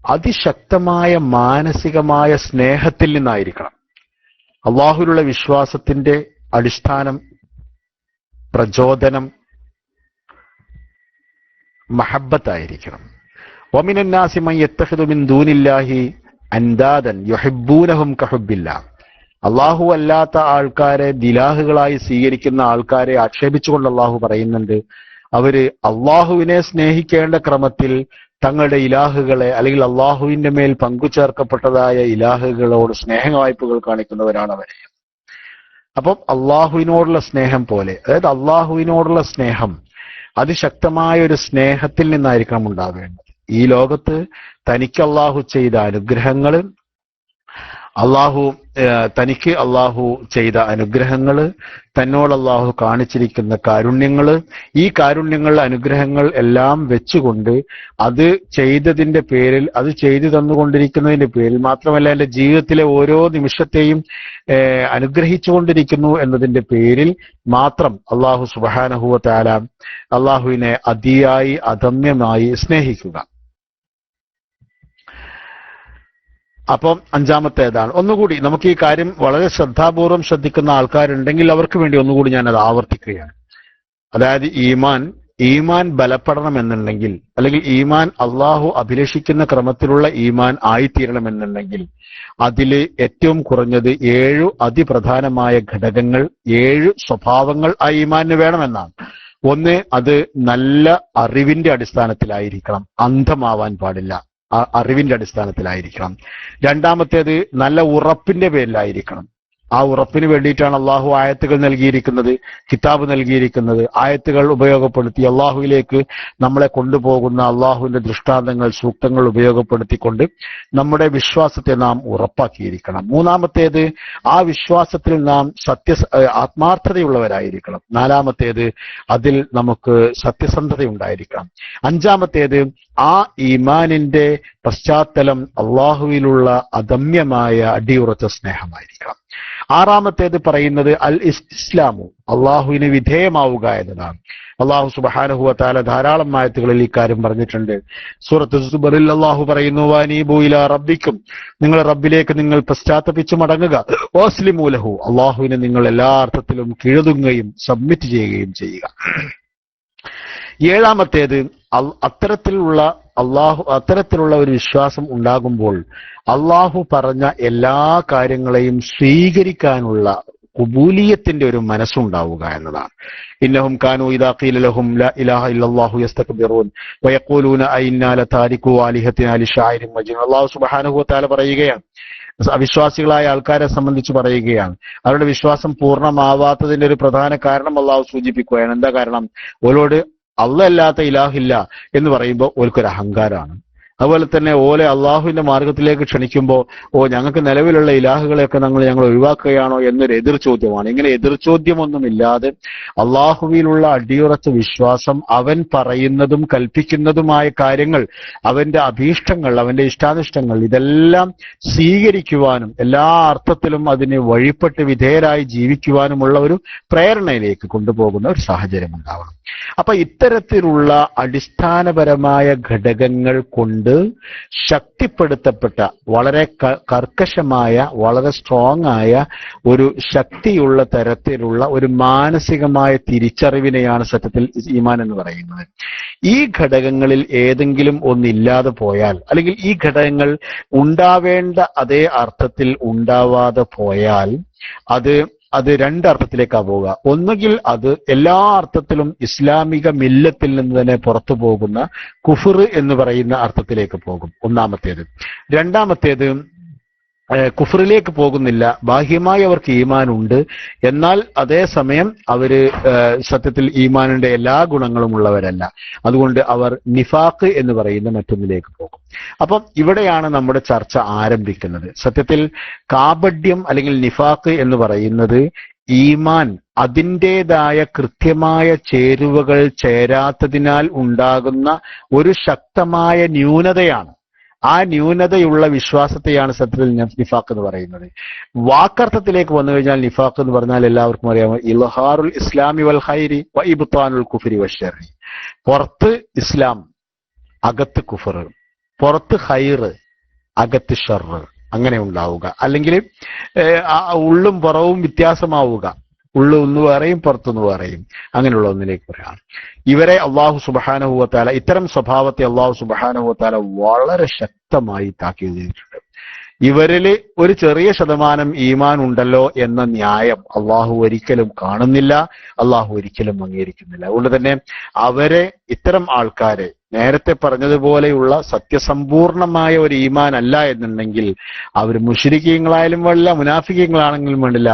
അതിശക്തമായ മാനസികമായ സ്നേഹത്തിൽ നിന്നായിരിക്കണം. അള്ളാഹുവിലുള്ള വിശ്വാസത്തിന്റെ അടിസ്ഥാനം, പ്രചോദനം മഹബ്ബത്തായിരിക്കണം. وَمِنَ النَّاسِ مَن يَتَّخِذُ مِن دُونِ اللَّهِ أَندَادًا يُحِبُّونَهُم كَحُبِّ اللَّهِ. അള്ളാഹു അല്ലാത്ത ആൾക്കാരെ ദിലാഹുകളായി സ്വീകരിക്കുന്ന ആൾക്കാരെ ആക്ഷേപിച്ചുകൊണ്ട് അള്ളാഹു പറയുന്നുണ്ട്, അവര് അള്ളാഹുവിനെ സ്നേഹിക്കേണ്ട ക്രമത്തിൽ തങ്ങളുടെ ഇലാഹുകളെ അല്ലെങ്കിൽ അള്ളാഹുവിന്റെ മേൽ പങ്കുചേർക്കപ്പെട്ടതായ ഇലാഹുകളോട് സ്നേഹവായ്പകൾ കാണിക്കുന്നവരാണ് അവരെ. അപ്പം അള്ളാഹുവിനോടുള്ള സ്നേഹം പോലെ, അതായത് അള്ളാഹുവിനോടുള്ള സ്നേഹം അതിശക്തമായ ഒരു സ്നേഹത്തിൽ നിന്നായിരിക്കണം ഉണ്ടാവേണ്ടത്. ഈ ലോകത്ത് തനിക്ക് അള്ളാഹു ചെയ്ത അനുഗ്രഹങ്ങൾ, തനിക്ക് അള്ളാഹു ചെയ്ത അനുഗ്രഹങ്ങൾ, തന്നോട് അള്ളാഹു കാണിച്ചിരിക്കുന്ന കാരുണ്യങ്ങൾ, ഈ കാരുണ്യങ്ങൾ, അനുഗ്രഹങ്ങൾ എല്ലാം വെച്ചുകൊണ്ട് അത് ചെയ്തതിന്റെ പേരിൽ, അത് ചെയ്തു തന്നുകൊണ്ടിരിക്കുന്നതിന്റെ പേരിൽ മാത്രമല്ല എന്റെ ജീവിതത്തിലെ ഓരോ നിമിഷത്തെയും അനുഗ്രഹിച്ചുകൊണ്ടിരിക്കുന്നു എന്നതിന്റെ പേരിൽ മാത്രം അള്ളാഹു സുബ്ഹാനഹു വ തആല അള്ളാഹുവിനെ അതിയായി അദമ്യമായി സ്നേഹിക്കുക. അപ്പം അഞ്ചാമത്തേതാണ്. ഒന്നുകൂടി നമുക്ക് ഈ കാര്യം വളരെ ശ്രദ്ധാപൂർവം ശ്രദ്ധിക്കുന്ന ആൾക്കാരുണ്ടെങ്കിൽ അവർക്ക് വേണ്ടി ഒന്നുകൂടി ഞാൻ അത് ആവർത്തിക്കുകയാണ്. അതായത് ഈമാൻ ബലപ്പെടണമെന്നുണ്ടെങ്കിൽ, അല്ലെങ്കിൽ ഈമാൻ അള്ളാഹു അഭിലഷിക്കുന്ന ക്രമത്തിലുള്ള ഈമാൻ ആയിത്തീരണമെന്നുണ്ടെങ്കിൽ അതില് ഏറ്റവും കുറഞ്ഞത് 7 അതിപ്രധാനമായ ഘടകങ്ങൾ, 7 സ്വഭാവങ്ങൾ ആ ഈമാനിന് വേണമെന്നാണ്. ഒന്ന്, അത് നല്ല അറിവിന്റെ അടിസ്ഥാനത്തിലായിരിക്കണം, അന്ധമാവാൻ പാടില്ല, അറിവിന്റെ അടിസ്ഥാനത്തിലായിരിക്കണം. രണ്ടാമത്തേത് നല്ല ഉറപ്പിന്റെ പേരിലായിരിക്കണം. ആ ഉറപ്പിന് വേണ്ടിയിട്ടാണ് അള്ളാഹു ആയത്തുകൾ നൽകിയിരിക്കുന്നത്, കിതാബ് നൽകിയിരിക്കുന്നത്. ആയത്തുകൾ ഉപയോഗപ്പെടുത്തി അള്ളാഹുവിലേക്ക് നമ്മളെ കൊണ്ടുപോകുന്ന അള്ളാഹുവിന്റെ ദൃഷ്ടാന്തങ്ങൾ, സൂക്തങ്ങൾ ഉപയോഗപ്പെടുത്തിക്കൊണ്ട് നമ്മുടെ വിശ്വാസത്തെ നാം ഉറപ്പാക്കിയിരിക്കണം. മൂന്നാമത്തേത്, ആ വിശ്വാസത്തിൽ നാം ആത്മാർത്ഥതയുള്ളവരായിരിക്കണം. നാലാമത്തേത്, അതിൽ നമുക്ക് സത്യസന്ധതയുണ്ടായിരിക്കണം. അഞ്ചാമത്തേത്, ആ ഈമാനിന്റെ പശ്ചാത്തലം അള്ളാഹുവിലുള്ള അദമ്യമായ അടിയുറച്ച സ്നേഹമായിരിക്കണം. ആറാമത്തേത് പറയുന്നത് അൽ ഇസ്ലാമു, അള്ളാഹുവിന് വിധേയമാവുക എന്നതാണ്. അള്ളാഹു സുബ്ഹാനഹു വ തആല ധാരാളം ആയത്തുകളിൽ ഇക്കാര്യം പറഞ്ഞിട്ടുണ്ട്. സൂറത്ത് സുബറിൽ അള്ളാഹു പറയുന്നു, വഅനീബു ഇലാ റബ്ബിക്കും, നിങ്ങൾ റബ്ബിലേക്ക് നിങ്ങൾ പശ്ചാത്തപിച്ചു മടങ്ങുക. വസ്ലിമൂ ലഹു, അള്ളാഹുവിന് നിങ്ങൾ എല്ലാ അർത്ഥത്തിലും കീഴൊതുങ്ങുകയും സബ്മിറ്റ് ചെയ്യുകയും ചെയ്യുക. ഏഴാമത്തേത്, അത്തരത്തിലുള്ള ഒരു വിശ്വാസം ഉണ്ടാകുമ്പോൾ അള്ളാഹു പറഞ്ഞ എല്ലാ കാര്യങ്ങളെയും സ്വീകരിക്കാനുള്ള ഖുബൂലിയത്തിന്റെ ഒരു മനസ്സുണ്ടാവുക എന്നതാണ്. ഇന്നഹും കാനൂ ഇദാ ഖീല ലഹും ലാ ഇലാഹ ഇല്ലല്ലാഹു യസ്തക്ബിറൂൻ വയഖൂലൂന അഇന്നാ ലതാരികു ആലിഹത്തിനാ ലിശാഇരിൻ മജ്നൂൻ. അല്ലാഹു സുബ്ഹാനഹു വ തആല പറയുകയാണ്, അവിശ്വാസികളായ ആൾക്കാരെ സംബന്ധിച്ച് പറയുകയാണ്, അവരുടെ വിശ്വാസം പൂർണ്ണമാവാത്തതിന്റെ ഒരു പ്രധാന കാരണം അള്ളാഹു സൂചിപ്പിക്കുകയാണ്. എന്താ കാരണം? ഓലോട് അല്ലാത്ത ഇലാഹില്ല എന്ന് പറയുമ്പോൾ ഓൽക്കൊരു അഹങ്കാരമാണ്. അതുപോലെ തന്നെ ഓലെ അള്ളാഹുവിന്റെ മാർഗത്തിലേക്ക് ക്ഷണിക്കുമ്പോൾ ഞങ്ങൾക്ക് നിലവിലുള്ള ഇലാഹുകളെയൊക്കെ ഞങ്ങൾ ഒഴിവാക്കുകയാണോ എന്നൊരു എതിർ ചോദ്യമാണ്. ഇങ്ങനെ എതിർ ചോദ്യമൊന്നുമില്ലാതെ അള്ളാഹുവിലുള്ള അടിയുറച്ച വിശ്വാസം, അവൻ പറയുന്നതും കൽപ്പിക്കുന്നതുമായ കാര്യങ്ങൾ, അവന്റെ അഭീഷ്ടങ്ങൾ, അവന്റെ ഇഷ്ടാനിഷ്ടങ്ങൾ, ഇതെല്ലാം സ്വീകരിക്കുവാനും എല്ലാ അർത്ഥത്തിലും അതിന് വഴിപ്പെട്ട് വിധേയരായി ജീവിക്കുവാനുമുള്ള ഒരു പ്രേരണയിലേക്ക് കൊണ്ടുപോകുന്ന ഒരു സാഹചര്യം ഉണ്ടാവണം. അപ്പൊ ഇത്തരത്തിലുള്ള അടിസ്ഥാനപരമായ ഘടകങ്ങൾ കൊണ്ട് ശക്തിപ്പെടുത്തപ്പെട്ട, വളരെ കർക്കശമായ, വളരെ സ്ട്രോങ് ആയ ഒരു ശക്തിയുള്ള തരത്തിലുള്ള ഒരു മാനസികമായ തിരിച്ചറിവിനെയാണ് സത്യത്തിൽ ഈമാൻ എന്ന് പറയുന്നത്. ഈ ഘടകങ്ങളിൽ ഏതെങ്കിലും ഒന്നില്ലാതെ പോയാൽ, അല്ലെങ്കിൽ ഈ ഘടകങ്ങൾ ഉണ്ടാവേണ്ട അതേ അർത്ഥത്തിൽ ഉണ്ടാവാതെ പോയാൽ അത് രണ്ടർത്ഥത്തിലേക്കാണ് പോവുക. ഒന്നുകിൽ അത് എല്ലാ അർത്ഥത്തിലും ഇസ്ലാമിക മില്ലത്തിൽ നിന്ന് തന്നെ പുറത്തു പോകുന്ന കുഫർ എന്ന് പറയുന്ന അർത്ഥത്തിലേക്ക് പോകും, ഒന്നാമത്തേത്. രണ്ടാമത്തേത്, കുഫറിലേക്ക് പോകുന്നില്ല, ബാഹ്യമായി അവർക്ക് ഈമാൻ ഉണ്ട്, എന്നാൽ അതേസമയം അവര് സത്യത്തിൽ ഈമാനിന്റെ എല്ലാ ഗുണങ്ങളും ഉള്ളവരല്ല. അതുകൊണ്ട് അവർ നിഫാഖ് എന്ന് പറയുന്ന മറ്റൊന്നിലേക്ക് പോകും. അപ്പം ഇവിടെയാണ് നമ്മുടെ ചർച്ച ആരംഭിക്കുന്നത്. സത്യത്തിൽ കാപഢ്യം അല്ലെങ്കിൽ നിഫാഖ് എന്ന് പറയുന്നത് ഈമാൻ അതിൻ്റെതായ കൃത്യമായ ചേരുവകൾ ചേരാത്തതിനാൽ ഉണ്ടാകുന്ന ഒരു ശക്തമായ ന്യൂനതയാണ്. ആ ന്യൂനതയുള്ള വിശ്വാസത്തെയാണ് സത്യത്തിൽ നിഫാഖ് എന്ന് പറയുന്നത്. വാക്കർത്ഥത്തിലേക്ക് വന്നു കഴിഞ്ഞാൽ നിഫാഖ് എന്ന് പറഞ്ഞാൽ എല്ലാവർക്കും അറിയാമോ, ഇൽഹാറുൽ ഇസ്ലാമി വൽ ഖൈരി വ ഇബ്താനുൽ കുഫ്രി വശർരി. പുറത്ത് ഇസ്ലാം, അകത്ത് കുഫർ; പുറത്ത് ഖൈർ, അകത്ത് ഷർ. അങ്ങനെ ഉണ്ടാവുക. അല്ലെങ്കിൽ ഉള്ളും പുറവും വ്യത്യാസമാവുക, ഉള്ളു ഒന്ന് വേറെയും പുറത്തുനിന്ന് വേറെയും, അങ്ങനെയുള്ള ഒന്നിലേക്ക് പറയാം. ഇവരെ അള്ളാഹു സുബ്ഹാനഹു വ തആല, ഇത്തരം സ്വഭാവത്തെ അള്ളാഹു സുബ്ഹാനഹു വ തആല വളരെ ശക്തമായി താക്കീത് ചെയ്തിട്ടുണ്ട്. ഇവരിൽ ഒരു ചെറിയ ശതമാനം ഈമാൻ ഉണ്ടല്ലോ എന്ന ന്യായം അള്ളാഹു ഒരിക്കലും കാണുന്നില്ല, അള്ളാഹു ഒരിക്കലും അംഗീകരിക്കുന്നില്ല. അതുകൊണ്ട് തന്നെ അവരെ, ഇത്തരം ആൾക്കാരെ, നേരത്തെ പറഞ്ഞതുപോലെയുള്ള സത്യസമ്പൂർണമായ ഒരു ഈമാൻ അല്ല എന്നുണ്ടെങ്കിൽ അവർ മുശ്രിക്കീങ്ങളായാലും വേണ്ടില്ല, മുനാഫിക്കീങ്ങളാണെങ്കിലും വേണ്ടില്ല,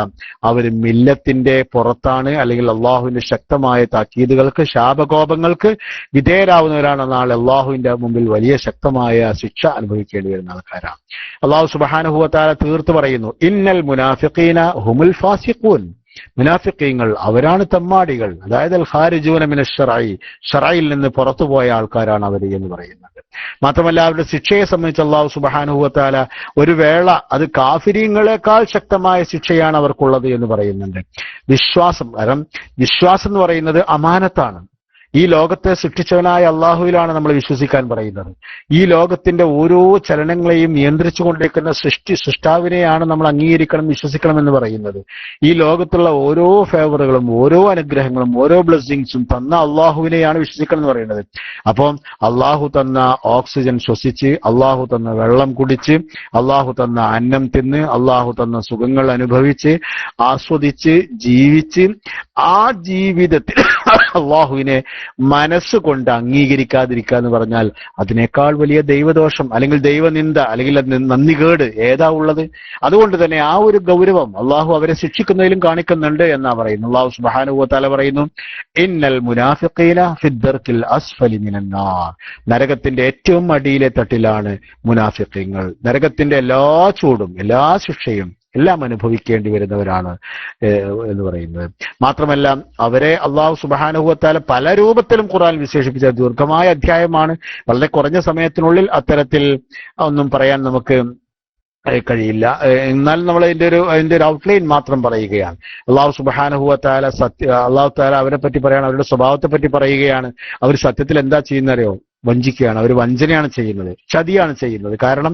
അവർ മില്ലത്തിന്റെ പുറത്താണ്, അല്ലെങ്കിൽ അള്ളാഹുവിന്റെ ശക്തമായ താക്കീതുകൾക്ക്, ശാപകോപങ്ങൾക്ക് വിധേയരാവുന്നവരാണ്. നാളെ അള്ളാഹുവിന്റെ മുമ്പിൽ വലിയ ശക്തമായ ശിക്ഷ അനുഭവിക്കേണ്ടി വരുന്ന ആൾക്കാരാണ്. അള്ളാഹു സുബ്ഹാനഹു വ തആല തീർത്ത് പറയുന്നു, ഇന്നൽ മുനാഫിഖീന ഹുമുൽ ഫാസിഖൂൻ. മുനാഫിഖീങ്ങൾ അവരാണ് തെമ്മാടികൾ. അതായത് അൽ ഖാരിജൂന മിന ശർഈ, ശർഈൽ നിന്ന് പുറത്തുപോയ ആൾക്കാരാണ് അവർ എന്ന് പറയുന്നത്. മാത്രമല്ല അവരുടെ ശിക്ഷയെ സംബന്ധിച്ച് അല്ലാഹു സുബ്ഹാനഹു വ തആല ഒരു വേള അത് കാഫിരീങ്ങളെക്കാൾ ശക്തമായ ശിക്ഷയാണ് അവർക്കുള്ളത് എന്ന് പറയുന്നുണ്ട്. വിശ്വാസം, കാരണം വിശ്വാസം എന്ന് പറയുന്നത് അമാനത്താണ്. ഈ ലോകത്തെ സൃഷ്ടിച്ചവനായ അള്ളാഹുവിലാണ് നമ്മൾ വിശ്വസിക്കാൻ പറയുന്നത്. ഈ ലോകത്തിന്റെ ഓരോ ചലനങ്ങളെയും നിയന്ത്രിച്ചു കൊണ്ടിരിക്കുന്ന സൃഷ്ടാവിനെയാണ് നമ്മൾ അംഗീകരിക്കണം, വിശ്വസിക്കണം എന്ന് പറയുന്നത്. ഈ ലോകത്തുള്ള ഓരോ ഫേവറുകളും ഓരോ അനുഗ്രഹങ്ങളും ഓരോ ബ്ലെസ്സിങ്സും തന്ന അള്ളാഹുവിനെയാണ് വിശ്വസിക്കണം എന്ന് പറയുന്നത്. അപ്പം അള്ളാഹു തന്ന ഓക്സിജൻ ശ്വസിച്ച്, അള്ളാഹു തന്ന വെള്ളം കുടിച്ച്, അള്ളാഹു തന്ന അന്നം തിന്ന്, അള്ളാഹു തന്ന സുഖങ്ങൾ അനുഭവിച്ച് ആസ്വദിച്ച് ജീവിച്ച് ആ ജീവിതത്തിൽ അള്ളാഹുവിനെ മനസ്സുകൊണ്ട് അംഗീകരിക്കാതിരിക്കുക എന്ന് പറഞ്ഞാൽ അതിനേക്കാൾ വലിയ ദൈവദോഷം അല്ലെങ്കിൽ ദൈവനിന്ദ അല്ലെങ്കിൽ നന്ദികേട് ഏതാ ഉള്ളത്? അതുകൊണ്ട് തന്നെ ആ ഒരു ഗൗരവം അള്ളാഹു അവരെ ശിക്ഷിക്കുന്നതിലും കാണിക്കുന്നുണ്ട് എന്നാ പറയുന്നു. അള്ളാഹു സുബ്ഹാനഹു വ തആല പറയുന്നു, ഇന്നൽ മുനാഫിഖീന ഫിദ്ദർക്കിൽ അസ്ഫലി മിനന്നാർ. നരകത്തിന്റെ ഏറ്റവും അടിയിലെ തട്ടിലാണ് മുനാഫിഖീങ്ങൾ. നരകത്തിന്റെ എല്ലാ ചൂടും എല്ലാ ശിക്ഷയും എല്ലാം അനുഭവിക്കേണ്ടി വരുന്നവരാണ് എന്ന് പറയുന്നത്. മാത്രമല്ല അവരെ അള്ളാഹു സുബ്ഹാനഹു വ തആല പല രൂപത്തിലും ഖുർആൻ വിശേഷിപ്പിച്ച ദീർഘമായ അധ്യായമാണ്. വളരെ കുറഞ്ഞ സമയത്തിനുള്ളിൽ അത്തരത്തിൽ ഒന്നും പറയാൻ നമുക്ക് കഴിയില്ല. എന്നാലും നമ്മൾ അതിന്റെ ഒരു ഔട്ട്ലൈൻ മാത്രം പറയുകയാണ്. അള്ളാഹു സുബ്ഹാനഹു വ തആല അള്ളാഹു തആല അവരെ പറ്റി പറയാണ്, അവരുടെ സ്വഭാവത്തെ പറ്റി പറയുകയാണ്. അവർ സത്യത്തിൽ എന്താ ചെയ്യുന്നറിയോ? വഞ്ചിക്കുകയാണ്. അവർ വഞ്ചനയാണ് ചെയ്യുന്നത്, ചതിയാണ് ചെയ്യുന്നത്. കാരണം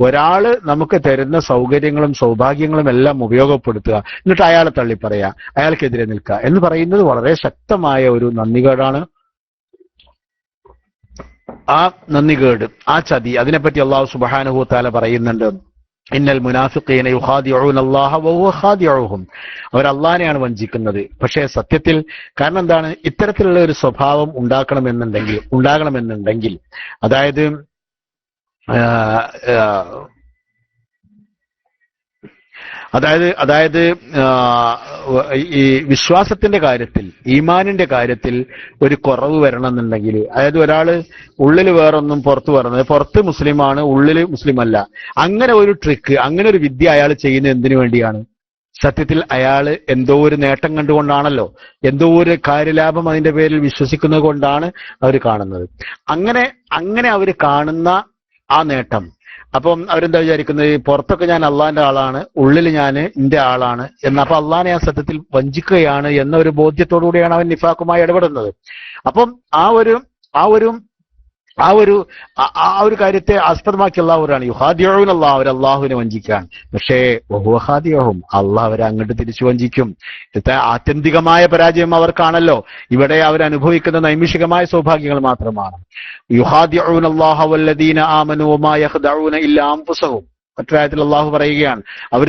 ഒരാള് നമുക്ക് തരുന്ന സൗകര്യങ്ങളും സൗഭാഗ്യങ്ങളും എല്ലാം ഉപയോഗപ്പെടുത്തുക, എന്നിട്ട് അയാളെ തള്ളിപ്പറയുക, അയാൾക്കെതിരെ നിൽക്കുക എന്ന് പറയുന്നത് വളരെ ശക്തമായ ഒരു നന്ദികേടാണ്. ആ നന്ദികേട്, ആ ചതി, അതിനെപ്പറ്റി അള്ളാഹു സുബ്ഹാനഹു വ തആല പറയുന്നുണ്ട്, ഇന്നൽ മുനാഫിഖീന യുഖാദിഊന അല്ലാഹ വഹുവ ഖാദിഊഹും. അവർ അള്ളാഹിനെയാണ് വഞ്ചിക്കുന്നത്. പക്ഷേ സത്യത്തിൽ കാരണം എന്താണ്? ഇത്തരത്തിലുള്ള ഒരു സ്വഭാവം ഉണ്ടാകണമെന്നുണ്ടെങ്കിൽ അതായത് ഈ വിശ്വാസത്തിന്റെ കാര്യത്തിൽ, ഈമാനിന്റെ കാര്യത്തിൽ ഒരു കുറവ് വരണമെന്നുണ്ടെങ്കിൽ, അതായത് ഒരാള് ഉള്ളിൽ വേറൊന്നും പുറത്ത് പറയുന്നത്, പുറത്ത് മുസ്ലിമാണ് ഉള്ളിൽ മുസ്ലിം അല്ല, അങ്ങനെ ഒരു ട്രിക്ക്, അങ്ങനെ ഒരു വിദ്യ അയാൾ ചെയ്യുന്നത് എന്തിനു വേണ്ടിയാണ്? സത്യത്തിൽ അയാള് എന്തോ ഒരു നേട്ടം കണ്ടുകൊണ്ടാണല്ലോ, എന്തോ ഒരു കാര്യലാഭം അതിന്റെ പേരിൽ വിശ്വസിക്കുന്നത് കൊണ്ടാണ് അവർ കാണുന്നത്. അങ്ങനെ അവർ കാണുന്ന ആ നേട്ടം, അപ്പം അവരെന്താ വിചാരിക്കുന്നത്? പുറത്തൊക്കെ ഞാൻ അള്ളാന്റെ ആളാണ്, ഉള്ളിൽ ഞാൻ എന്റെ ആളാണ് അപ്പൊ അള്ളാനെ ആ സത്യത്തിൽ വഞ്ചിക്കുകയാണ് എന്ന ഒരു ബോധ്യത്തോടു കൂടിയാണ് അവൻ നിഫാഖുമായി ഇടപെടുന്നത്. അപ്പം ആ ഒരു കാര്യത്തെ ആസ്പദമാക്കി അള്ളാഹുരാണ് യുഹാദിഊന അല്ലാഹ്, അവർ അള്ളാഹുവിനെ വഞ്ചിക്കാൻ. പക്ഷേ വഹുവ ഖാദിഊഹും, അള്ളാഹ് അവരെ അങ്ങോട്ട് തിരിച്ചു വഞ്ചിക്കും. ആത്യന്തികമായ പരാജയം അവർക്കാണല്ലോ. ഇവിടെ അവരനുഭവിക്കുന്ന നൈമിഷികമായ സൗഭാഗ്യങ്ങൾ മാത്രമാണ്. യുഹാദിഊന അല്ലാഹ വല്ലദീന ആമനൂ വമാ യഖ്ദഊന ഇല്ലാ അൻഫുസഹും. മറ്റൊരായത്തിൽ അള്ളാഹു പറയുകയാണ്, അവർ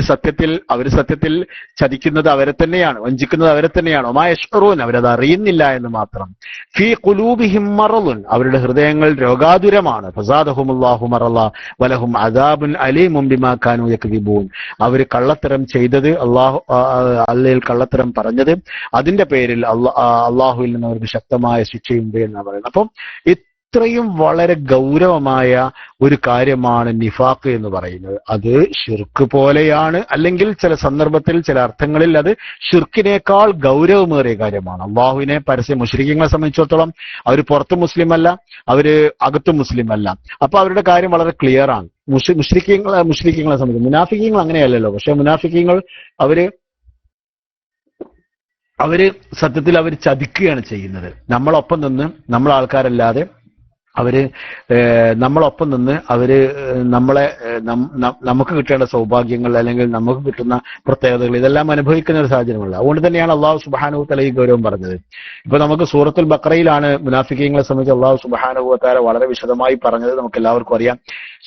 സത്യത്തിൽ ചതിക്കുന്നത് അവരെ തന്നെയാണ്, വഞ്ചിക്കുന്നത് അവരെ തന്നെയാണ്. ഒമാ യശ്ഉറൂൻ, അവരത് അറിയുന്നില്ല എന്ന് മാത്രം. ഫീ ഖുലൂബിഹിം മറളുൻ, അവരുടെ ഹൃദയങ്ങൾ രോഗാതുരമാണ്. ഫസാദഹുമുല്ലാഹു മറള വലഹും അദാബുൻ അലീമുൻ ബിമാ കാനൂ യക്ദിബൂൻ. അവർ കള്ളത്തരം ചെയ്തത്, അള്ളയിൽ കള്ളത്തരം പറഞ്ഞത്, അതിന്റെ പേരിൽ അള്ളാഹുവിൽ നിന്ന് അവർക്ക് ശക്തമായ ശിക്ഷയുണ്ട് എന്നാണ് പറയുന്നത്. അപ്പം ഇത്രയും വളരെ ഗൗരവമായ ഒരു കാര്യമാണ് നിഫാഖ് എന്ന് പറയുന്നത്. അത് ഷിർക്ക് പോലെയാണ്, അല്ലെങ്കിൽ ചില സന്ദർഭത്തിൽ ചില അർത്ഥങ്ങളിൽ അത് ഷിർക്കിനേക്കാൾ ഗൗരവമേറിയ കാര്യമാണ്. അള്ളാഹുവിനെ മുശ്രിക്കീങ്ങളെ സംബന്ധിച്ചിടത്തോളം അവർ പുറത്ത് മുസ്ലിം അല്ല, അവര് അകത്തും മുസ്ലിം അല്ല. അപ്പൊ അവരുടെ കാര്യം വളരെ ക്ലിയർ ആണ്. മുശ്രിക്കീങ്ങളെ സംബന്ധിച്ച്, മുനാഫിക്കീങ്ങൾ അങ്ങനെയല്ലല്ലോ. പക്ഷെ മുനാഫിക്കീങ്ങൾ അവര് സത്യത്തിൽ അവർ ചതിക്കുകയാണ് ചെയ്യുന്നത്. നമ്മളൊപ്പം നിന്ന്, നമ്മൾ ആൾക്കാരല്ലാതെ നമ്മളൊപ്പം നിന്ന് നമുക്ക് കിട്ടേണ്ട സൗഭാഗ്യങ്ങൾ അല്ലെങ്കിൽ നമുക്ക് കിട്ടുന്ന പ്രത്യേകതകൾ ഇതെല്ലാം അനുഭവിക്കുന്ന ഒരു സാഹചര്യമുള്ള. അതുകൊണ്ട് തന്നെയാണ് അള്ളാഹു സുബ്ഹാനഹു വ തആല ഈ ഗൗരവം പറഞ്ഞത്. ഇപ്പൊ നമുക്ക് സൂറത്തുൽ ബഖറയിലാണ് മുനാഫിക്കീങ്ങളെ സംബന്ധിച്ച് അള്ളാഹു സുബ്ഹാനഹു വ തആല വളരെ വിശദമായി പറഞ്ഞത്. നമുക്ക് എല്ലാവർക്കും അറിയാം.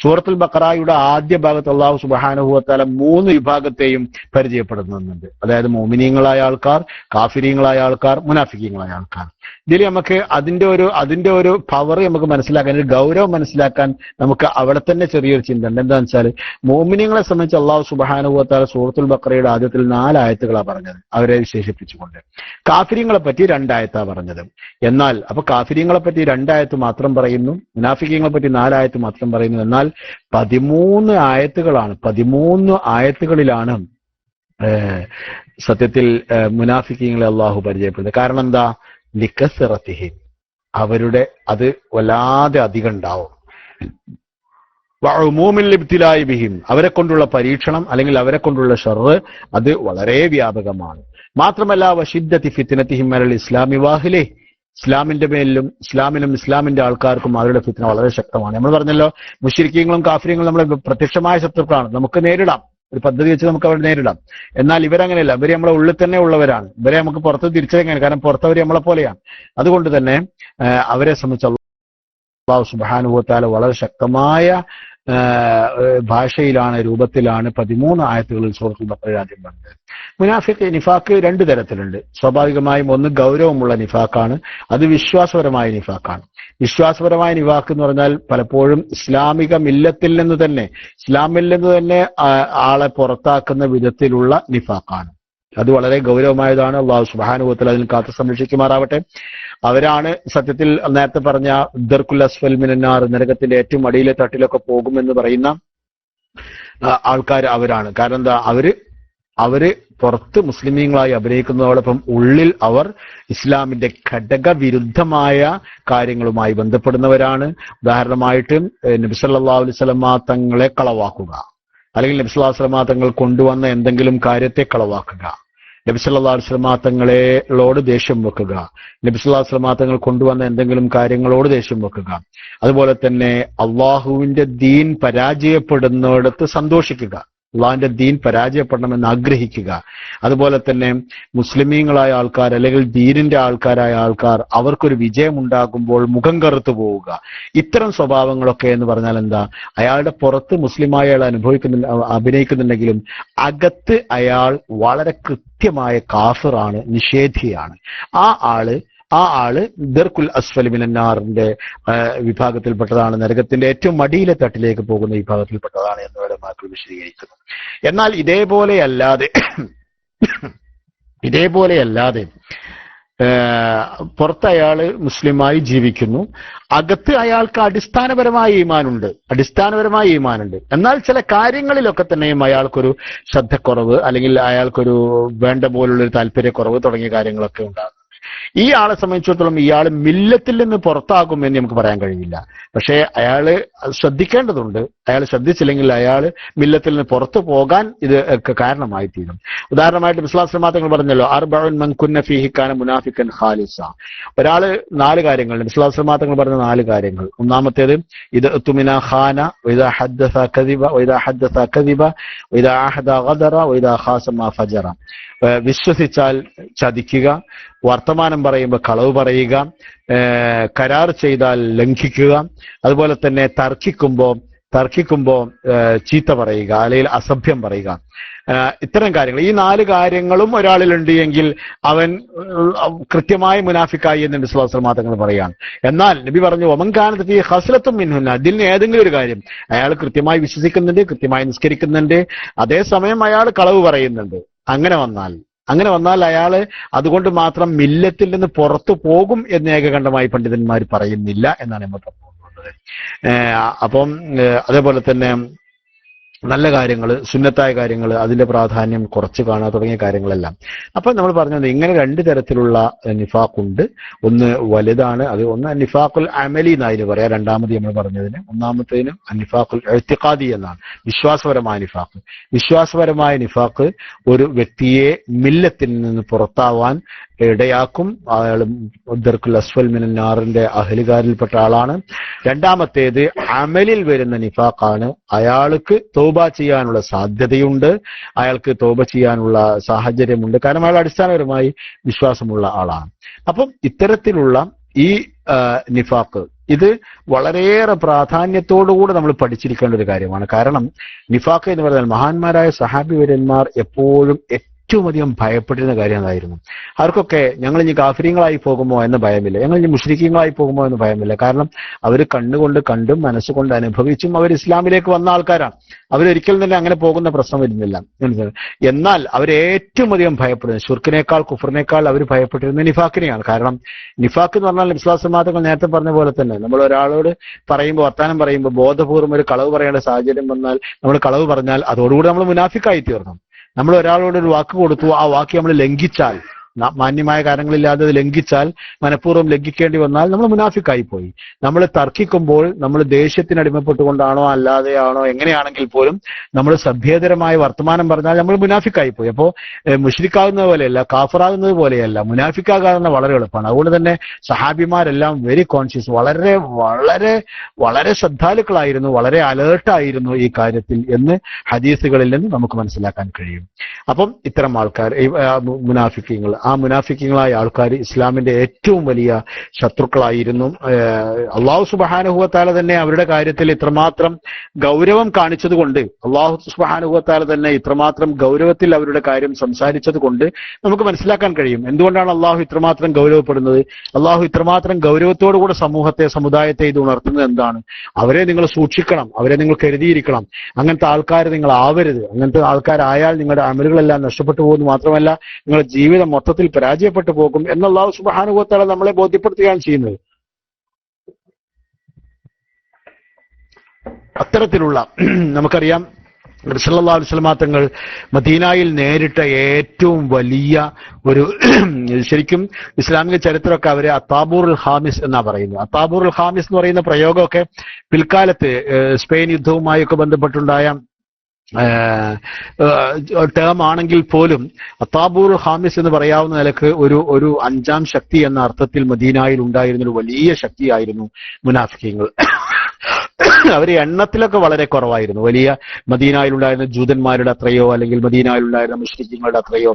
സൂറത്തുൽ ബഖറയുടെ ആദ്യ ഭാഗത്ത് അള്ളാഹു സുബ്ഹാനഹു വ തആല 3 വിഭാഗത്തെയും പരിചയപ്പെടുത്തുന്നുണ്ട്. അതായത് മുഅ്മിനീങ്ങളായ ആൾക്കാർ, കാഫിരീങ്ങളായ ആൾക്കാർ, മുനാഫിക്കീങ്ങളായ ആൾക്കാർ. ഇതിൽ നമുക്ക് അതിന്റെ ഒരു പവർ നമുക്ക് മനസ്സിലാക്കാൻ, ഒരു ഗൗരവം മനസ്സിലാക്കാൻ നമുക്ക് അവിടെ തന്നെ ചെറിയൊരു ചിന്ത ഉണ്ട്. എന്താണെന്ന് വെച്ചാൽ മുഅ്മിനീങ്ങളെ സംബന്ധിച്ച് അള്ളാഹു സുബ്ഹാനഹു വ തആല സൂറത്തുൽ ബഖറയുടെ ആദ്യത്തിൽ 4 ആയത്തുകളാണ് പറഞ്ഞത്, അവരെ വിശേഷിപ്പിച്ചുകൊണ്ട്. കാഫിരീങ്ങളെ പറ്റി 2 ആയത്താണ് പറഞ്ഞത്. എന്നാൽ അപ്പൊ കാഫിരീങ്ങളെ പറ്റി 2 ആയത്ത് മാത്രം പറയുന്നു, മുനാഫിക്കീങ്ങളെ പറ്റി 4 ആയത്ത് മാത്രം പറയുന്നു. എന്നാൽ 13 ആയത്തുകളാണ്, 13 ആയത്തുകളിലാണ് സത്യത്തിൽ മുനാഫിക്കീങ്ങളെ അള്ളാഹു പരിചയപ്പെടുന്നത്. കാരണം എന്താ? ലികസറതിഹിം, അവരുടെ അത് വല്ലാതെ അധികം ഉണ്ടാവും. വഉമൂമിൽ ഇബ്തിലാഇ ബിഹിം, അവരെ കൊണ്ടുള്ള പരീക്ഷണം അല്ലെങ്കിൽ അവരെ കൊണ്ടുള്ള ഷർറ് അത് വളരെ വ്യാപകമാണ്. മാത്രമല്ല വശിദ്ദതി ഫിത്നതിഹിം അലൽ ഇസ്ലാമി വാഹിലി, ഇസ്ലാമിന്റെ മേലിലും ഇസ്ലാമിന്റെ ആൾക്കാർക്കും അവരുടെ ഫിത്ന വളരെ ശക്തമാണ്. നമ്മൾ പറഞ്ഞല്ലോ, മുശ്രിക്കീങ്ങളും കാഫിര്യങ്ങളും നമ്മളെ പ്രത്യക്ഷമായ ശത്രുക്കളാണ്, നമുക്ക് നേരിടാം, ഒരു പദ്ധതി വെച്ച് നമുക്ക് അവരെ നേരിടാം. എന്നാൽ ഇവരങ്ങനെയല്ല, ഇവര് നമ്മളെ ഉള്ളിൽ തന്നെ ഉള്ളവരാണ്. ഇവരെ നമുക്ക് പുറത്ത് തിരിച്ചറിയാൻ, കാരണം പുറത്തവർ നമ്മളെ പോലെയാണ്. അതുകൊണ്ട് തന്നെ അവരെ സംബന്ധിച്ച് അല്ലാഹു സുബ്ഹാനഹു വ തആല വളരെ ശക്തമായ ഭാഷയിലാണ്, രൂപത്തിലാണ് 13 ആയത്തുകളിൽ സൂറത്തുൽ ബഖറയിൽ ആദ്യം പറഞ്ഞത്. മുനാഫിഖ്, നിഫാഖ് രണ്ട് തരത്തിലുണ്ട്. സ്വാഭാവികമായും ഒന്ന് ഗൗരവമുള്ള നിഫാഖാണ്, അത് വിശ്വാസപരമായ നിഫാഖാണ്. വിശ്വാസപരമായ നിഫാഖ് എന്ന് പറഞ്ഞാൽ പലപ്പോഴും ഇസ്ലാമിൽ നിന്ന് തന്നെ ആളെ പുറത്താക്കുന്ന വിധത്തിലുള്ള നിഫാഖാണ്. അത് വളരെ ഗൗരവമായതാണ്. അല്ലാഹു സുബ്ഹാനഹു വ തആല അതിൽ കാത്തു സംരക്ഷിക്കുമാറാവട്ടെ. അവരാണ് സത്യത്തിൽ നേരത്തെ പറഞ്ഞ ദർകുൽ അസ്ഫൽ മിനന്നാർ, നരകത്തിന്റെ ഏറ്റവും അടിയിലെ തട്ടിലൊക്കെ പോകുമെന്ന് പറയുന്ന ആൾക്കാർ അവരാണ്. കാരണം എന്താ, അവര് പുറത്ത് മുസ്ലിമീങ്ങളായി അഭിനയിക്കുന്നതോടൊപ്പം ഉള്ളിൽ അവർ ഇസ്ലാമിന്റെ ഘടകവിരുദ്ധമായ കാര്യങ്ങളുമായി ബന്ധപ്പെടുന്നവരാണ്. ഉദാഹരണമായിട്ട് നബി സല്ലല്ലാഹു അലൈഹി വസല്ലമ തങ്ങളെ കളവാക്കുക, അല്ലെങ്കിൽ നബി സല്ലല്ലാഹു അലൈഹി വസല്ലമ തങ്ങൾ കൊണ്ടുവന്ന എന്തെങ്കിലും കാര്യത്തെ കളവാക്കുക, നബി സല്ലല്ലാഹു അലൈഹി വസല്ലമ തങ്ങളോട് ദേഷ്യം വെക്കുക, നബി സല്ലല്ലാഹു അലൈഹി വസല്ലമ തങ്ങൾ കൊണ്ടുവന്ന എന്തെങ്കിലും കാര്യങ്ങളോട് ദേഷ്യം വെക്കുക, അതുപോലെ തന്നെ അള്ളാഹുവിന്റെ ദീൻ പരാജയപ്പെടുന്നിടത്ത് സന്തോഷിക്കുക, അള്ളാഹിന്റെ ദീൻ പരാജയപ്പെടണമെന്ന് ആഗ്രഹിക്കുക, അതുപോലെ തന്നെ മുസ്ലിമീങ്ങളായ ആൾക്കാർ അല്ലെങ്കിൽ ദീനിന്റെ ആൾക്കാരായ ആൾക്കാർ അവർക്കൊരു വിജയമുണ്ടാകുമ്പോൾ മുഖം കറുത്തു പോവുക. ഇത്തരം സ്വഭാവങ്ങളൊക്കെ എന്ന് പറഞ്ഞാൽ എന്താ, അയാളുടെ പുറത്ത് മുസ്ലിമായ അയാൾ അഭിനയിക്കുന്നുണ്ടെങ്കിലും അകത്ത് അയാൾ വളരെ കൃത്യമായ കാഫിറാണ്, നിഷേധിയാണ്. ആ ആള് ദർകുൽ അസ്ഫൽ മിനന്നാറിന്റെ വിഭാഗത്തിൽപ്പെട്ടതാണ്, നരകത്തിന്റെ ഏറ്റവും അടിയിലെ തട്ടിലേക്ക് പോകുന്ന വിഭാഗത്തിൽപ്പെട്ടതാണ് എന്ന് ഉലമാക്കൾ വിശദീകരിക്കുന്നു. എന്നാൽ ഇതേപോലെയല്ലാതെ പുറത്ത് അയാള് മുസ്ലിമായി ജീവിക്കുന്നു, അകത്ത് അയാൾക്ക് അടിസ്ഥാനപരമായ ഈമാനുണ്ട്. എന്നാൽ ചില കാര്യങ്ങളിലൊക്കെ തന്നെയും അയാൾക്കൊരു ശ്രദ്ധക്കുറവ്, അല്ലെങ്കിൽ അയാൾക്കൊരു വേണ്ട പോലുള്ളൊരു താല്പര്യക്കുറവ് തുടങ്ങിയ കാര്യങ്ങളൊക്കെ ഉണ്ടാകും. ഈ ആളെ സംബന്ധിച്ചിടത്തോളം ഇയാൾ മില്ലത്തിൽ നിന്ന് പുറത്താകുമെന്ന് നമുക്ക് പറയാൻ കഴിയില്ല. പക്ഷേ അയാള് ശ്രദ്ധിക്കേണ്ടതുണ്ട്. അയാൾ ശ്രദ്ധിച്ചില്ലെങ്കിൽ അയാൾ മില്ലത്തിൽ നിന്ന് പുറത്തു പോകാൻ ഇത് കാരണമായി തീരും. ഉദാഹരണമായിട്ട് നബി സ്വല്ലല്ലാഹു അലൈഹി വസല്ലം തങ്ങൾ പറഞ്ഞല്ലോ, അർബഉൻ മൻ കുന്ന ഫീഹി കാന മുനാഫിഖൻ ഖാലിസ. ഒരാള് 4 കാര്യങ്ങൾ, നബി സ്വല്ലല്ലാഹു അലൈഹി വസല്ലം തങ്ങൾ പറഞ്ഞ 4 കാര്യങ്ങൾ. ഒന്നാമത്തേത്, ഇത് തുമിന ഖാന വഇദാ ഹദ്ദസ കദിബ വഇദാ അഹദ ഗദറ വഇദാ ഖാസമ ഫജറ. വിശ്വസിച്ചാൽ ചതിക്കുക, വർത്തമാനം പറയുമ്പോൾ കളവ് പറയുക, കരാർ ചെയ്താൽ ലംഘിക്കുക, അതുപോലെ തന്നെ തർക്കിക്കുമ്പോ ചീത്ത പറയുക, അല്ലെങ്കിൽ അസഭ്യം പറയുക. ഇത്തരം കാര്യങ്ങൾ, ഈ 4 കാര്യങ്ങളും ഒരാളിലുണ്ട് എങ്കിൽ അവൻ കൃത്യമായി മുനാഫിക്കായി എന്ന് നബി സ്വല്ലല്ലാഹു അലൈഹി വസല്ലം തങ്ങൾ പറയാണ്. എന്നാൽ നബി പറഞ്ഞു, വമൻ കാനത ഫീ ഖസ്ലത്തും മിൻഹുന്ന, അതിൽ നിന്ന് ഏതെങ്കിലും ഒരു കാര്യം, അയാൾ കൃത്യമായി വിശ്വസിക്കുന്നുണ്ട്, കൃത്യമായി നിസ്കരിക്കുന്നുണ്ട്, അതേസമയം അയാൾ കളവ് പറയുന്നുണ്ട്, അങ്ങനെ വന്നാൽ അയാള് അതുകൊണ്ട് മാത്രം മില്ലത്തിൽ നിന്ന് പുറത്തു പോകും എന്ന് ഏകകണ്ഠമായി പണ്ഡിതന്മാർ പറയുന്നില്ല എന്നാണ് നമ്മൾ പറഞ്ഞുകൊണ്ടുള്ളത്. അപ്പം അതേപോലെ തന്നെ നല്ല കാര്യങ്ങൾ, സുന്നത്തായ കാര്യങ്ങൾ, അതിന്റെ പ്രാധാന്യം കുറച്ച് കാണുക തുടങ്ങിയ കാര്യങ്ങളെല്ലാം. അപ്പൊ നമ്മൾ പറഞ്ഞത് ഇങ്ങനെ 2 തരത്തിലുള്ള നിഫാഖുണ്ട്. ഒന്ന് വലുതാണ്, അത് ഒന്ന് നിഫാഖുൽ അമലി എന്നായിരുന്നു പറയാം, രണ്ടാമത് നമ്മൾ പറഞ്ഞതിന്. ഒന്നാമത്തേന് നിഫാഖുൽ ഇഅ്തിഖാദി എന്നാണ്, വിശ്വാസപരമായ നിഫാഖ്. വിശ്വാസപരമായ നിഫാഖ് ഒരു വ്യക്തിയെ മില്ലത്തിൽ നിന്ന് പുറത്താവാൻ ഇടയാക്കും. അയാൾ ദർകുൽ അസ്ഫൽ മിനന്നാറിന്റെ അഹ്ലുകാരിൽപ്പെട്ട ആളാണ്. രണ്ടാമത്തേത് അമലിൽ വരുന്ന നിഫാഖാണ്. അയാൾക്ക് തൗബ ചെയ്യാനുള്ള സാധ്യതയുണ്ട്, അയാൾക്ക് തൗബ ചെയ്യാനുള്ള സാഹചര്യമുണ്ട്, കാരണം അയാൾ അടിസ്ഥാനപരമായി വിശ്വാസമുള്ള ആളാണ്. അപ്പം ഇത്തരത്തിലുള്ള ഈ നിഫാഖ്, ഇത് വളരെയേറെ പ്രാധാന്യത്തോടുകൂടെ നമ്മൾ പഠിച്ചിരിക്കേണ്ട ഒരു കാര്യമാണ്. കാരണം നിഫാഖ് എന്ന് പറഞ്ഞാൽ മഹാന്മാരായ സഹാബിവര്യന്മാർ എപ്പോഴും ഏറ്റവും അധികം ഭയപ്പെട്ടിരുന്ന കാര്യം അതായിരുന്നു. അവർക്കൊക്കെ ഞങ്ങൾ ഇനി കാഫിര്യങ്ങളായി പോകുമോ എന്ന ഭയമില്ല, ഞങ്ങൾ ഇനി മുശ്രിക്കീങ്ങളായി പോകുമോ എന്ന് ഭയമില്ല. കാരണം അവർ കണ്ണുകൊണ്ട് കണ്ടും മനസ്സുകൊണ്ട് അനുഭവിച്ചും അവർ ഇസ്ലാമിലേക്ക് വന്ന ആൾക്കാരാണ്. അവരൊരിക്കലും തന്നെ അങ്ങനെ പോകുന്ന പ്രശ്നം വരുന്നില്ല. എന്നാൽ അവരേറ്റവും അധികം ഭയപ്പെടുന്നത് ഷിർക്കിനേക്കാൾ, കുഫറിനേക്കാൾ അവർ ഭയപ്പെട്ടിരുന്നത് നിഫാഖിനെയാണ്. കാരണം നിഫാഖ് എന്ന് പറഞ്ഞാൽ വിശ്വാസമാതങ്ങൾ നേരത്തെ പറഞ്ഞ പോലെ തന്നെ, നമ്മൾ ഒരാളോട് വർത്താനം പറയുമ്പോൾ ബോധപൂർവ്വം ഒരു കളവ് പറയേണ്ട സാഹചര്യം വന്നാൽ നമ്മൾ കളവ് പറഞ്ഞാൽ അതോടുകൂടി നമ്മൾ മുനാഫിക്കായി തീർന്നു. നമ്മൾ ഒരാളോട് ഒരു വാക്ക് കൊടുത്തു, ആ വാക്ക് നമ്മൾ ലംഘിച്ചാൽ മാന്യമായ കാരണങ്ങളില്ലാതെ അത് ലംഘിച്ചാൽ, മനഃപൂർവ്വം ലംഘിക്കേണ്ടി വന്നാൽ നമ്മൾ മുനാഫിക്കായി പോയി. നമ്മൾ തർക്കിക്കുമ്പോൾ നമ്മൾ ദേഷ്യത്തിന് അടിമപ്പെട്ടുകൊണ്ടാണോ അല്ലാതെയാണോ എങ്ങനെയാണെങ്കിൽ പോലും നമ്മൾ സഭ്യേതരമായ വർത്തമാനം പറഞ്ഞാൽ നമ്മൾ മുനാഫിക്കായി പോയി. അപ്പോൾ മുശ്രിക്കാകുന്നത് പോലെയല്ല, കാഫറാകുന്നത് പോലെയല്ല, മുനാഫിക്കാകാവുന്ന വളരെ എളുപ്പമാണ്. അതുകൊണ്ട് തന്നെ സഹാബിമാരെല്ലാം വെരി കോൺഷ്യസ്, വളരെ വളരെ വളരെ ശ്രദ്ധാലുക്കളായിരുന്നു, വളരെ അലേർട്ടായിരുന്നു ഈ കാര്യത്തിൽ എന്ന് ഹദീസുകളിൽ നിന്ന് നമുക്ക് മനസ്സിലാക്കാൻ കഴിയും. അപ്പം ഇത്തരം ആൾക്കാർ, മുനാഫിക്കീങ്ങൾ, ആ മുനാഫിക്കീങ്ങളായ ആൾക്കാർ ഇസ്ലാമിന്റെ ഏറ്റവും വലിയ ശത്രുക്കളായിരുന്നു. അള്ളാഹു സുബ്ഹാനഹു വ തആല തന്നെ അവരുടെ കാര്യത്തിൽ ഇത്രമാത്രം ഗൗരവം കാണിച്ചതുകൊണ്ട്, അള്ളാഹു സുബ്ഹാനഹു വ തആല തന്നെ ഇത്രമാത്രം ഗൗരവത്തിൽ അവരുടെ കാര്യം സംസാരിച്ചത് കൊണ്ട് നമുക്ക് മനസ്സിലാക്കാൻ കഴിയും എന്തുകൊണ്ടാണ് അള്ളാഹു ഇത്രമാത്രം ഗൗരവപ്പെടുന്നത്. അള്ളാഹു ഇത്രമാത്രം ഗൗരവത്തോടുകൂടെ സമുദായത്തെ ഇത് ഉണർത്തുന്നത് എന്താണ്? അവരെ നിങ്ങൾ സൂക്ഷിക്കണം, അവരെ നിങ്ങൾ കരുതിയിരിക്കണം, അങ്ങനത്തെ ആൾക്കാർ നിങ്ങൾ ആവരുത്. അങ്ങനത്തെ ആൾക്കാരായാൽ നിങ്ങളുടെ അമലുകളെല്ലാം നഷ്ടപ്പെട്ടു പോകുന്നു, മാത്രമല്ല നിങ്ങളുടെ ജീവിതം മൊത്തത്തിൽ പരാജയപ്പെട്ടു പോകും എന്ന് അല്ലാഹു സുബ്ഹാനഹു വ തആല നമ്മളെ ബോധ്യപ്പെടുത്തുകയാണ് ചെയ്യുന്നത്. അത്തരത്തിലുള്ള നമുക്കറിയാം നബി സല്ലല്ലാഹു അലൈഹി വസല്ലം തങ്ങൾ മദീനയിൽ നേരിട്ട ഏറ്റവും വലിയ ഒരു ശരിക്കും ഇസ്ലാമിക ചരിത്രമൊക്കെ അവരെ അത്താബൂറുൽ ഹാമിസ് എന്നാ പറയുന്നത്. അത്താബൂറുൽ ഹാമിസ് എന്ന് പറയുന്ന പ്രയോഗമൊക്കെ പിൽക്കാലത്ത് സ്പെയിൻ യുദ്ധവുമായൊക്കെ ബന്ധപ്പെട്ടുണ്ടായ ടേം ആണെങ്കിൽ പോലും അത്താബൂർ ഹാമിസ് എന്ന് പറയാവുന്ന നിലക്ക് ഒരു അഞ്ചാം ശക്തി എന്ന അർത്ഥത്തിൽ മദീനയിൽ ഉണ്ടായിരുന്ന ഒരു വലിയ ശക്തിയായിരുന്നു മുനാഫിക്കീങ്ങൾ. അവർ എണ്ണത്തിലൊക്കെ വളരെ കുറവായിരുന്നു. വലിയ മദീനയിലുണ്ടായിരുന്ന ജൂതന്മാരുടെ അത്രയോ അല്ലെങ്കിൽ മദീനയിലുണ്ടായിരുന്ന മുശ്രിക്കീങ്ങളുടെ അത്രയോ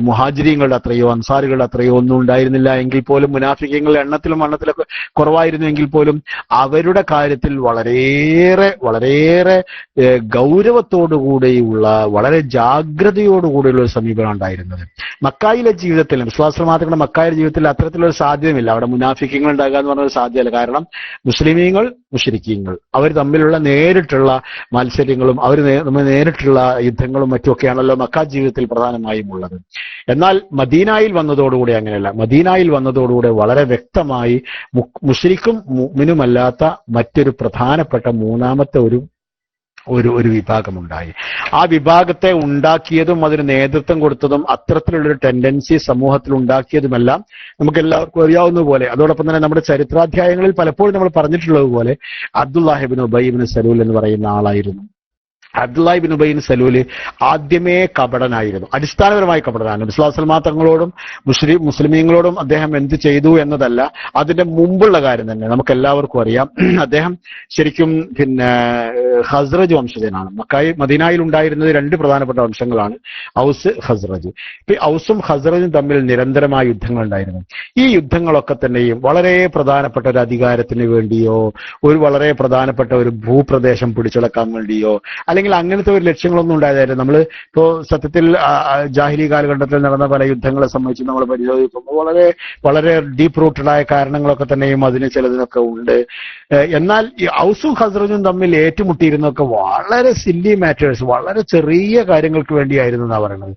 മുഹാജിരീങ്ങളുടെ അത്രയോ അൻസാറുകളുടെ അത്രയോ ഒന്നും ഉണ്ടായിരുന്നില്ല എങ്കിൽ പോലും മുനാഫിക്കീങ്ങൾ എണ്ണത്തിലൊക്കെ കുറവായിരുന്നു എങ്കിൽ പോലും അവരുടെ കാര്യത്തിൽ വളരെയേറെ വളരെയേറെ ഗൗരവത്തോടുകൂടിയുള്ള വളരെ ജാഗ്രതയോടുകൂടിയുള്ള ഒരു സമീപനം ഉണ്ടായിരുന്നത്. മക്കായിലെ ജീവിതത്തിൽ വിശ്വാസമാത്രങ്ങളുടെ മക്കായിലെ ജീവിതത്തിൽ അത്തരത്തിലൊരു സാധ്യതയില്ല. അവിടെ മുനാഫിക്കീങ്ങൾ ഉണ്ടാകുക എന്ന് പറഞ്ഞൊരു സാധ്യതയില്ല. കാരണം മുസ്ലിമീങ്ങൾ മുശ്രിക്കീങ്ങൾ അവർ തമ്മിലുള്ള നേരിട്ടുള്ള മത്സരങ്ങളും അവർ നേരിട്ടുള്ള യുദ്ധങ്ങളും മറ്റുമൊക്കെയാണല്ലോ മക്ക ജീവിതത്തിൽ പ്രധാനമായും ഉള്ളത്. എന്നാൽ മദീനയിൽ വന്നതോടുകൂടി അങ്ങനെയല്ല. മദീനയിൽ വന്നതോടുകൂടി വളരെ വ്യക്തമായി മുശ്രിക്കും മുഅ്മിനുമല്ലാത്ത മറ്റൊരു പ്രധാനപ്പെട്ട മൂന്നാമത്തെ ഒരു വിഭാഗമുണ്ടായി. ആ വിഭാഗത്തെ ഉണ്ടാക്കിയതും അതിന് നേതൃത്വം കൊടുത്തതും അത്തരത്തിലുള്ളൊരു ടെൻഡൻസി സമൂഹത്തിൽ ഉണ്ടാക്കിയതുമെല്ലാം നമുക്ക് എല്ലാവർക്കും അറിയാവുന്ന പോലെ, അതോടൊപ്പം തന്നെ നമ്മുടെ ചരിത്രാധ്യായങ്ങളിൽ പലപ്പോഴും നമ്മൾ പറഞ്ഞിട്ടുള്ളത് പോലെ അബ്ദുല്ലാഹി ഇബ്നു ഉബൈ ഇബ്നു സലൂൽ എന്ന് പറയുന്ന ആളായിരുന്നു. അബ്ദുല്ലാഹി ഇബ്നു ഉബൈ ഇബ്നു സലൂല് ആദ്യമേ കപടനായിരുന്നു, അടിസ്ഥാനപരമായി കപടനാണ്. നബി സല്ലല്ലാഹു അലൈഹി വസല്ലം തങ്ങളോടും മുസ്ലിമീങ്ങളോടും അദ്ദേഹം എന്ത് ചെയ്തു എന്നതല്ല, അതിന്റെ മുമ്പുള്ള കാര്യം തന്നെ നമുക്ക് എല്ലാവർക്കും അറിയാം. അദ്ദേഹം ശരിക്കും ഖസ്റജ് വംശജനാണ്. മദീനയിൽ ഉണ്ടായിരുന്നത് രണ്ട് പ്രധാനപ്പെട്ട വംശങ്ങളാണ്, ഔസ് ഖസ്റജ്. ഇപ്പൊ ഔസും ഖസ്റജും തമ്മിൽ നിരന്തരമായ യുദ്ധങ്ങൾ ഉണ്ടായിരുന്നു. ഈ യുദ്ധങ്ങളൊക്കെ തന്നെയും വളരെ പ്രധാനപ്പെട്ട ഒരു അധികാരത്തിന് വേണ്ടിയോ ഒരു വളരെ പ്രധാനപ്പെട്ട ഒരു ഭൂപ്രദേശം പിടിച്ചെടുക്കാൻ വേണ്ടിയോ അല്ലെങ്കിൽ അങ്ങനത്തെ ഒരു ലക്ഷ്യങ്ങളൊന്നും ഉണ്ടായതായിരുന്നു. നമ്മൾ ഇപ്പോ സത്യത്തിൽ ജാഹിലി കാലഘട്ടത്തിൽ നടന്ന പല യുദ്ധങ്ങളെ സംബന്ധിച്ച് നമ്മൾ പരിശോധിക്കുമ്പോൾ വളരെ വളരെ ഡീപ്പ് റൂട്ടഡായ കാരണങ്ങളൊക്കെ തന്നെയും അതിന് ചിലതിനൊക്കെ ഉണ്ട്. എന്നാൽ ഈ ഔസും ഖസ്റജും തമ്മിൽ ഏറ്റുമുട്ടിയിരുന്നൊക്കെ വളരെ സില്ലി മാറ്റേഴ്സ്, വളരെ ചെറിയ കാര്യങ്ങൾക്ക് വേണ്ടിയായിരുന്നു എന്നാണ് പറയുന്നത്.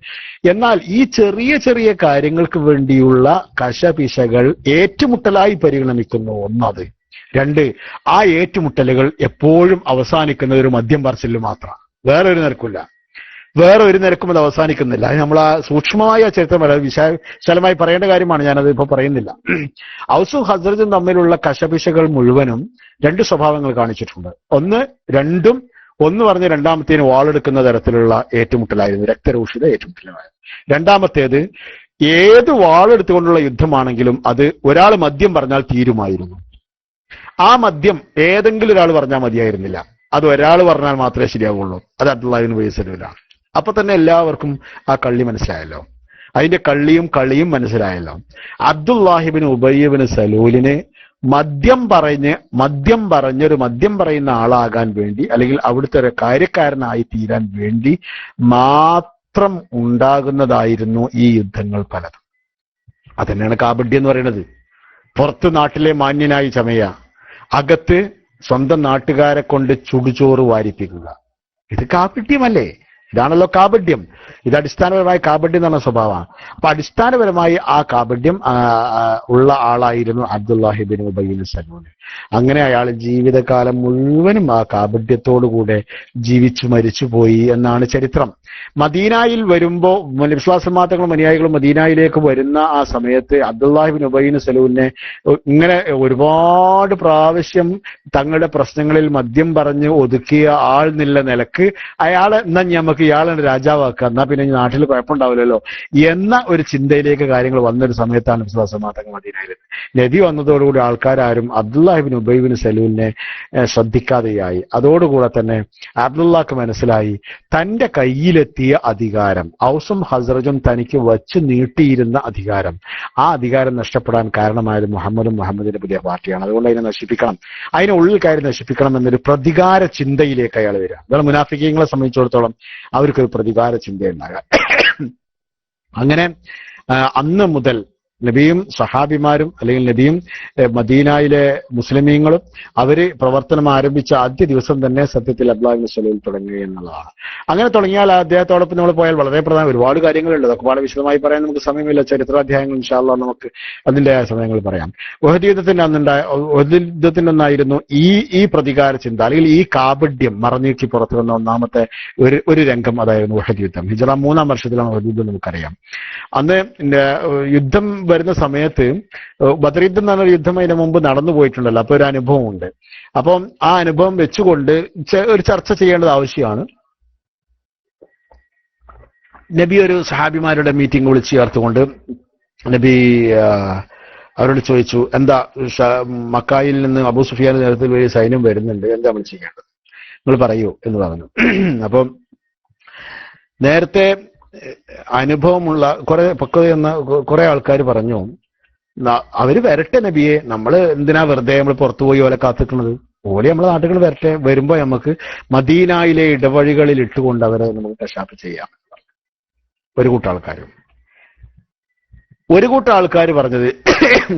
എന്നാൽ ഈ ചെറിയ ചെറിയ കാര്യങ്ങൾക്ക് വേണ്ടിയുള്ള കശപിശകൾ ഏറ്റുമുട്ടലായി പരിഗണിക്കുന്നു. ഒന്നത്. രണ്ട്, ആ ഏറ്റുമുട്ടലുകൾ എപ്പോഴും അവസാനിക്കുന്ന ഒരു മദ്യം പറച്ചിൽ മാത്രമാണ്, വേറെ ഒരു നിരക്കില്ല. വേറെ ഒരു നിരക്കും അത് അവസാനിക്കുന്നില്ല. അത് നമ്മൾ ആ സൂക്ഷ്മമായ ചരിത്രം വിശാലമായി പറയേണ്ട കാര്യമാണ്, ഞാനത് ഇപ്പൊ പറയുന്നില്ല. ഔസും ഖസ്റജും തമ്മിലുള്ള കശപിശകൾ മുഴുവനും രണ്ട് സ്വഭാവങ്ങൾ കാണിച്ചിട്ടുണ്ട്. ഒന്ന് പറഞ്ഞ് രണ്ടാമത്തേന് വാളെടുക്കുന്ന തരത്തിലുള്ള ഏറ്റുമുട്ടലായിരുന്നു, രക്തരൂഷിത ഏറ്റുമുട്ടലായിരുന്നു. രണ്ടാമത്തേത്, ഏത് വാളെടുത്തുകൊണ്ടുള്ള യുദ്ധമാണെങ്കിലും അത് ഒരാൾ മദ്യം പറഞ്ഞാൽ തീരുമായിരുന്നു. ആ മദ്യം ഏതെങ്കിലും ഒരാൾ പറഞ്ഞാൽ മതിയായിരുന്നില്ല, അത് ഒരാൾ പറഞ്ഞാൽ മാത്രമേ ശരിയാവുള്ളൂ. അത് അബ്ദുല്ലാഹി ഇബ്നു ഉബൈ സലൂലാണ്. അപ്പൊ തന്നെ എല്ലാവർക്കും ആ കള്ളി മനസ്സിലായല്ലോ, അതിന്റെ കളിയും മനസ്സിലായല്ലോ. അബ്ദുല്ലാഹി ഇബ്നു ഉബൈ ഇബ്നു സലൂലിന് മദ്യം പറഞ്ഞൊരു മദ്യം പറയുന്ന ആളാകാൻ വേണ്ടി അല്ലെങ്കിൽ അവിടുത്തെ ഒരു കാര്യക്കാരനായി തീരാൻ വേണ്ടി മാത്രം ഉണ്ടാകുന്നതായിരുന്നു ഈ യുദ്ധങ്ങൾ പലതും. അതന്നെയാണ് കാപഡ്യം എന്ന് പറയുന്നത്. പുറത്ത് നാട്ടിലെ മാന്യനായി ചമയ, അകത്ത് സ്വന്തം നാട്ടുകാരെ കൊണ്ട് ചുടുചോറ് വാരിപ്പിക്കുക. ഇത് കാപഡ്യമല്ലേ? ഇതാണല്ലോ കാപഡ്യം. ഇത് അടിസ്ഥാനപരമായി കാപഡ്യം എന്ന് പറഞ്ഞ സ്വഭാവമാണ്. അപ്പൊ അടിസ്ഥാനപരമായി ആ കാപഡ്യം ഉള്ള ആളായിരുന്നു അബ്ദുല്ലാഹി ഇബ്നു ഉബൈ ഇബ്നു സലൂൽ. അങ്ങനെ അയാൾ ജീവിതകാലം മുഴുവനും ആ കാപട്യത്തോടുകൂടെ ജീവിച്ചു മരിച്ചുപോയി എന്നാണ് ചരിത്രം. മദീനയിൽ വരുമ്പോ വിശ്വാസമാത്രങ്ങളും അനുയായികളും മദീനയിലേക്ക് വരുന്ന ആ സമയത്ത് അബ്ദുല്ലാഹി ബിൻ ഉബൈ ബിൻ സലൂലിനെ ഇങ്ങനെ ഒരുപാട് പ്രാവശ്യം തങ്ങളുടെ പ്രശ്നങ്ങളിൽ മദ്യം പറഞ്ഞ് ഒതുക്കിയ ആൾ എന്നുള്ള നിലക്ക് അയാളെ എന്നാ നമുക്ക് ഇയാളെ രാജാവാക്കുക, എന്നാ പിന്നെ നാട്ടിൽ കുഴപ്പമുണ്ടാവില്ലല്ലോ എന്ന ഒരു ചിന്തയിലേക്ക് കാര്യങ്ങൾ വന്നൊരു സമയത്താണ് വിശ്വാസമാത്രങ്ങൾ മദീനയിലെത്തി. നബി വന്നതോടുകൂടി ആൾക്കാരും അബ്ദുല്ലാഹി ബിൻ ഉബൈ ബിൻ സലൂലിനെ ശ്രദ്ധിക്കാതെയായി. അതോടുകൂടെ തന്നെ അബ്ദുല്ലാക്ക് മനസ്സിലായി തന്റെ കയ്യിലെത്തിയ അധികാരം, ഔസും ഹസ്റജും തനിക്ക് വച്ച് നീട്ടിയിരുന്ന അധികാരം, ആ അധികാരം നഷ്ടപ്പെടാൻ കാരണമായത് മുഹമ്മദിന്റെ പുതിയ പാർട്ടിയാണ്. അതുകൊണ്ട് അതിനെ നശിപ്പിക്കണം, അതിനെ ഉള്ളിൽ കയറി നശിപ്പിക്കണം എന്നൊരു പ്രതികാര ചിന്തയിലേക്ക് അയാൾ വരിക. അതാണ് മുനാഫിക്കീങ്ങളെ സംബന്ധിച്ചിടത്തോളം അവർക്കൊരു പ്രതികാര ചിന്തയുണ്ടാകാം. അങ്ങനെ അന്ന് മുതൽ നബിയും സഹാബിമാരും അല്ലെങ്കിൽ നബിയും മദീനയിലെ മുസ്ലിമീങ്ങളും അവര് പ്രവർത്തനം ആരംഭിച്ച ആദ്യ ദിവസം തന്നെ സത്യത്തിൽ അബ്ദുല്ലാഹി ബിൻ സലൂൽ തുടങ്ങുക എന്നുള്ളതാണ്. അങ്ങനെ തുടങ്ങിയാൽ അദ്ദേഹത്തോടൊപ്പം നമ്മൾ പോയാൽ വളരെ പ്രധാന ഒരുപാട് കാര്യങ്ങളുണ്ട്. അതൊക്കെ വളരെ വിശദമായി പറയാൻ നമുക്ക് സമയമില്ല. ചരിത്രാധ്യായങ്ങൾ ഇൻഷാ അല്ലാഹ് നമുക്ക് അതിൻ്റെതായ സമയങ്ങൾ പറയാം. ഉഹദ് യുദ്ധത്തിന്റെ ഒന്നായിരുന്നു ഈ പ്രതികാര ചിന്ത അല്ലെങ്കിൽ ഈ കാപട്യം മറനീക്കി പുറത്തു വന്ന ഒന്നാമത്തെ ഒരു രംഗം അതായിരുന്നു ഉഹദ് യുദ്ധം. ഹിജ്റ 3-ാം വർഷത്തിലാണ് ഉഹദ് യുദ്ധം നമുക്കറിയാം. അന്ന് യുദ്ധം വരുന്ന സമയത്ത് ബദർ യുദ്ധം എന്ന് പറഞ്ഞ യുദ്ധം അതിന് മുമ്പ് നടന്നു പോയിട്ടുണ്ടല്ലോ, അപ്പൊ ഒരു അനുഭവം ഉണ്ട്. അപ്പം ആ അനുഭവം വെച്ചുകൊണ്ട് ഒരു ചർച്ച ചെയ്യേണ്ടത് ആവശ്യമാണ്. നബി ഒരു സഹാബിമാരുടെ മീറ്റിംഗ് വിളിച്ച് ചേർത്തുകൊണ്ട് നബി അവരോട് ചോദിച്ചു, എന്താ മക്കായിൽ നിന്ന് അബൂ സുഫിയാന്റെ നേതൃത്വത്തിൽ വലിയ സൈന്യം വരുന്നുണ്ട്, എന്താ നമ്മൾ ചെയ്യേണ്ടത്, നിങ്ങൾ പറയൂ എന്ന് പറഞ്ഞു. അപ്പം നേരത്തെ അനുഭവമുള്ള കുറെ ആൾക്കാർ പറഞ്ഞു, അവര് വരട്ടെ നബിയെ, നമ്മള് എന്തിനാ വെറുതെ നമ്മൾ പുറത്തുപോയി ഓലെ കാത്തിക്കുന്നത്, ഓലെ നമ്മളെ നാട്ടുകൾ വരട്ടെ, വരുമ്പോ നമുക്ക് മദീനയിലെ ഇടവഴികളിൽ ഇട്ടുകൊണ്ട് അവരെ നമുക്ക് കശാപ്പ് ചെയ്യാം. ഒരു കൂട്ടം ആൾക്കാർ പറഞ്ഞത്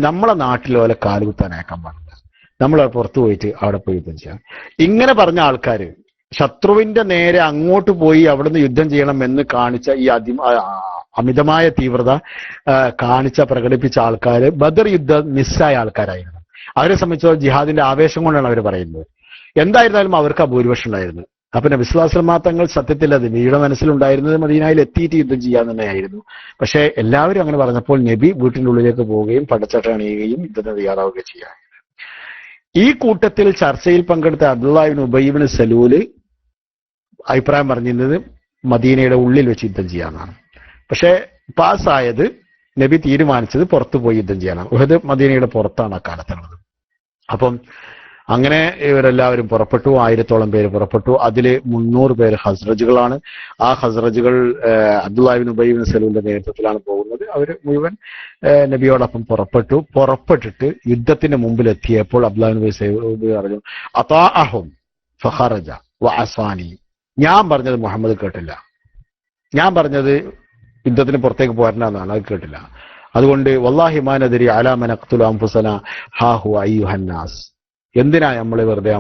നമ്മളെ നാട്ടിൽ ഓലെ കാലുകുത്താൻ അയക്കാൻ പാടില്ല, നമ്മൾ പുറത്തു പോയിട്ട് അവിടെ പോയി യുദ്ധം ചെയ്യാം. ഇങ്ങനെ പറഞ്ഞ ആൾക്കാര് ശത്രുവിന്റെ നേരെ അങ്ങോട്ട് പോയി അവിടുന്ന് യുദ്ധം ചെയ്യണം എന്ന് കാണിച്ച ഈ അമിതമായ തീവ്രത പ്രകടിപ്പിച്ച ആൾക്കാര് ബദർ യുദ്ധം മിസ്സായ ആൾക്കാരായിരുന്നു. അവരെ സംബന്ധിച്ചോ ജിഹാദിന്റെ ആവേശം കൊണ്ടാണ് അവർ പറയുന്നത്. എന്തായിരുന്നാലും അവർക്ക് ആ ഭൂരിപക്ഷം ഉണ്ടായിരുന്നു. അപ്പൊ നബി സ്വല്ലല്ലാഹു അലൈഹി വസല്ലം തങ്ങൾ സത്യത്തിൽ അത് നബിയുടെ മനസ്സിലുണ്ടായിരുന്നത് മദീനയിൽ എത്തിയിട്ട് യുദ്ധം ചെയ്യാൻ തന്നെയായിരുന്നു. പക്ഷെ എല്ലാവരും അങ്ങനെ പറഞ്ഞപ്പോൾ നബി വീട്ടിന്റെ ഉള്ളിലേക്ക് പോവുകയും പടച്ചട്ട അണിയുകയും യുദ്ധത്തിന് തയ്യാറാവുകയും ചെയ്യാൻ. ഈ കൂട്ടത്തിൽ ചർച്ചയിൽ പങ്കെടുത്ത അബ്ദുല്ലാഹി ബിൻ ഉബൈ ബിൻ സലൂല് അഭിപ്രായം പറഞ്ഞിരുന്നത് മദീനയുടെ ഉള്ളിൽ വെച്ച് യുദ്ധം ചെയ്യാനാണ്. പക്ഷെ പാസ്സായത് നബി തീരുമാനിച്ചത് പുറത്തു പോയി യുദ്ധം ചെയ്യാനാണ്. ഉഹദ് മദീനയുടെ പുറത്താണ് അക്കാലത്തുള്ളത്. അപ്പം അങ്ങനെ ഇവരെല്ലാവരും പുറപ്പെട്ടു. 1000-ഓളം പേര് പുറപ്പെട്ടു. അതില് 300 പേര് ഹസ്റജുകളാണ്. ആ ഹസ്റജുകൾ അബ്ദുല്ലാഹി ബിൻ ഉബൈ ബിൻ സലൂലിന്റെ നേതൃത്വത്തിലാണ് പോകുന്നത്. അവർ മുഴുവൻ നബിയോടൊപ്പം പുറപ്പെട്ടിട്ട് യുദ്ധത്തിന്റെ മുമ്പിലെത്തിയപ്പോൾ അബ്ദുല്ലാഹി ബിൻ ഉബൈ സലൂൽ പറഞ്ഞു, അതാഅഹും ഫഖറജ വഅസാനി, ഞാൻ പറഞ്ഞത് മുഹമ്മദ് കേട്ടില്ല, ഞാൻ പറഞ്ഞത് യുദ്ധത്തിന് പുറത്തേക്ക് പോരണമെന്നാണ്, അത് കേട്ടില്ല. അതുകൊണ്ട് വല്ലാഹി മാ നദരി അലാ മൻ ഖതുല അൻഫുസന ഹാ ഹുവ അയ്യുഹന്നാസ്, എന്തിനാ നമ്മൾ വെറുതെ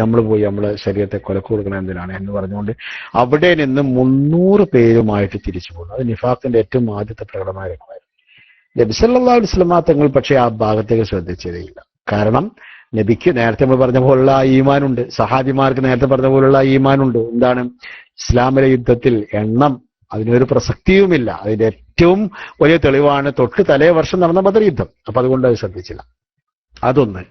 നമ്മൾ പോയി നമ്മളെ ശരീരത്തെ കൊലക്ക് കൊടുക്കണം എന്തിനാണ് എന്ന് പറഞ്ഞുകൊണ്ട് അവിടെ നിന്ന് 300 പേരുമായിട്ട് തിരിച്ചു പോകുന്നു. അത് നിഫാഖിന്റെ ഏറ്റവും ആദ്യത്തെ പ്രകടമായ രംഗമായിരുന്നു. നബി സല്ലല്ലാഹു അലൈഹി വസല്ലം തങ്ങൾ പക്ഷേ ആ ഭാഗത്തേക്ക് ശ്രദ്ധിച്ചതേയില്ല. കാരണം നബിക്ക് നേരത്തെ നമ്മൾ പറഞ്ഞ പോലുള്ള ഈമാനുണ്ട്, സഹാബിമാർക്ക് നേരത്തെ പറഞ്ഞ പോലുള്ള ഈമാനുണ്ട്. എന്താണ്? ഇസ്ലാമിലെ യുദ്ധത്തിൽ എണ്ണം അതിനൊരു പ്രസക്തിയുമില്ല. അതിന്റെ ഏറ്റവും വലിയ തെളിവാണ് തൊട്ട് തലേ വർഷം നടന്ന ബദർ യുദ്ധം. അപ്പൊ അതുകൊണ്ട് അത് ശ്രദ്ധിച്ചില്ല. അതൊന്ന്.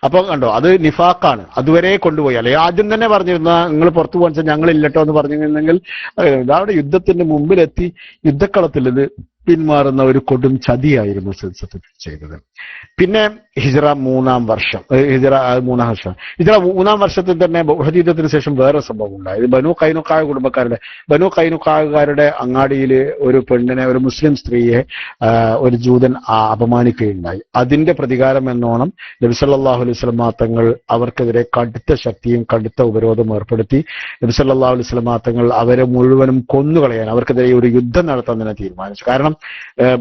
അപ്പൊ കണ്ടോ, അത് നിഫാഖാണ്. അതുവരെ കൊണ്ടുപോയി. അല്ലെ ആദ്യം തന്നെ പറഞ്ഞിരുന്ന നിങ്ങൾ പുറത്തു പോകാൻ വെച്ചാൽ ഞങ്ങളില്ലട്ടോ എന്ന് പറഞ്ഞിരുന്നെങ്കിൽ അവിടെ യുദ്ധത്തിന്റെ മുമ്പിലെത്തി യുദ്ധക്കളത്തിൽ ഇത് പിന്മാറുന്ന ഒരു കൊടും ചതിയായിരുന്നു ചെയ്തത്. പിന്നെ ഹിജ്റ 3-ാം വർഷം ഹിജ്റ 3-ാം വർഷത്തിൽ തന്നെ ഉഹദ് യുദ്ധത്തിന് ശേഷം വേറെ സംഭവം ഉണ്ടായത്. ബനു കൈനുക്കാരുടെ അങ്ങാടിയിൽ ഒരു പെണ്ണിനെ, ഒരു മുസ്ലിം സ്ത്രീയെ ഒരു ജൂതൻ അപമാനിക്കുകയുണ്ടായി. അതിന്റെ പ്രതികാരം എന്നോണം നബി സല്ലല്ലാഹു അലൈഹി വസല്ലം തങ്ങൾ അവർക്കെതിരെ കടുത്ത ശക്തിയും കടുത്ത ഉപരോധം ഏർപ്പെടുത്തി. നബി സല്ലല്ലാഹു അലൈഹി വസല്ലം തങ്ങൾ അവരെ മുഴുവനും കൊന്നുകളയാൻ, അവർക്കെതിരെ ഒരു യുദ്ധം നടത്താൻ തന്നെ തീരുമാനിച്ചു. കാരണം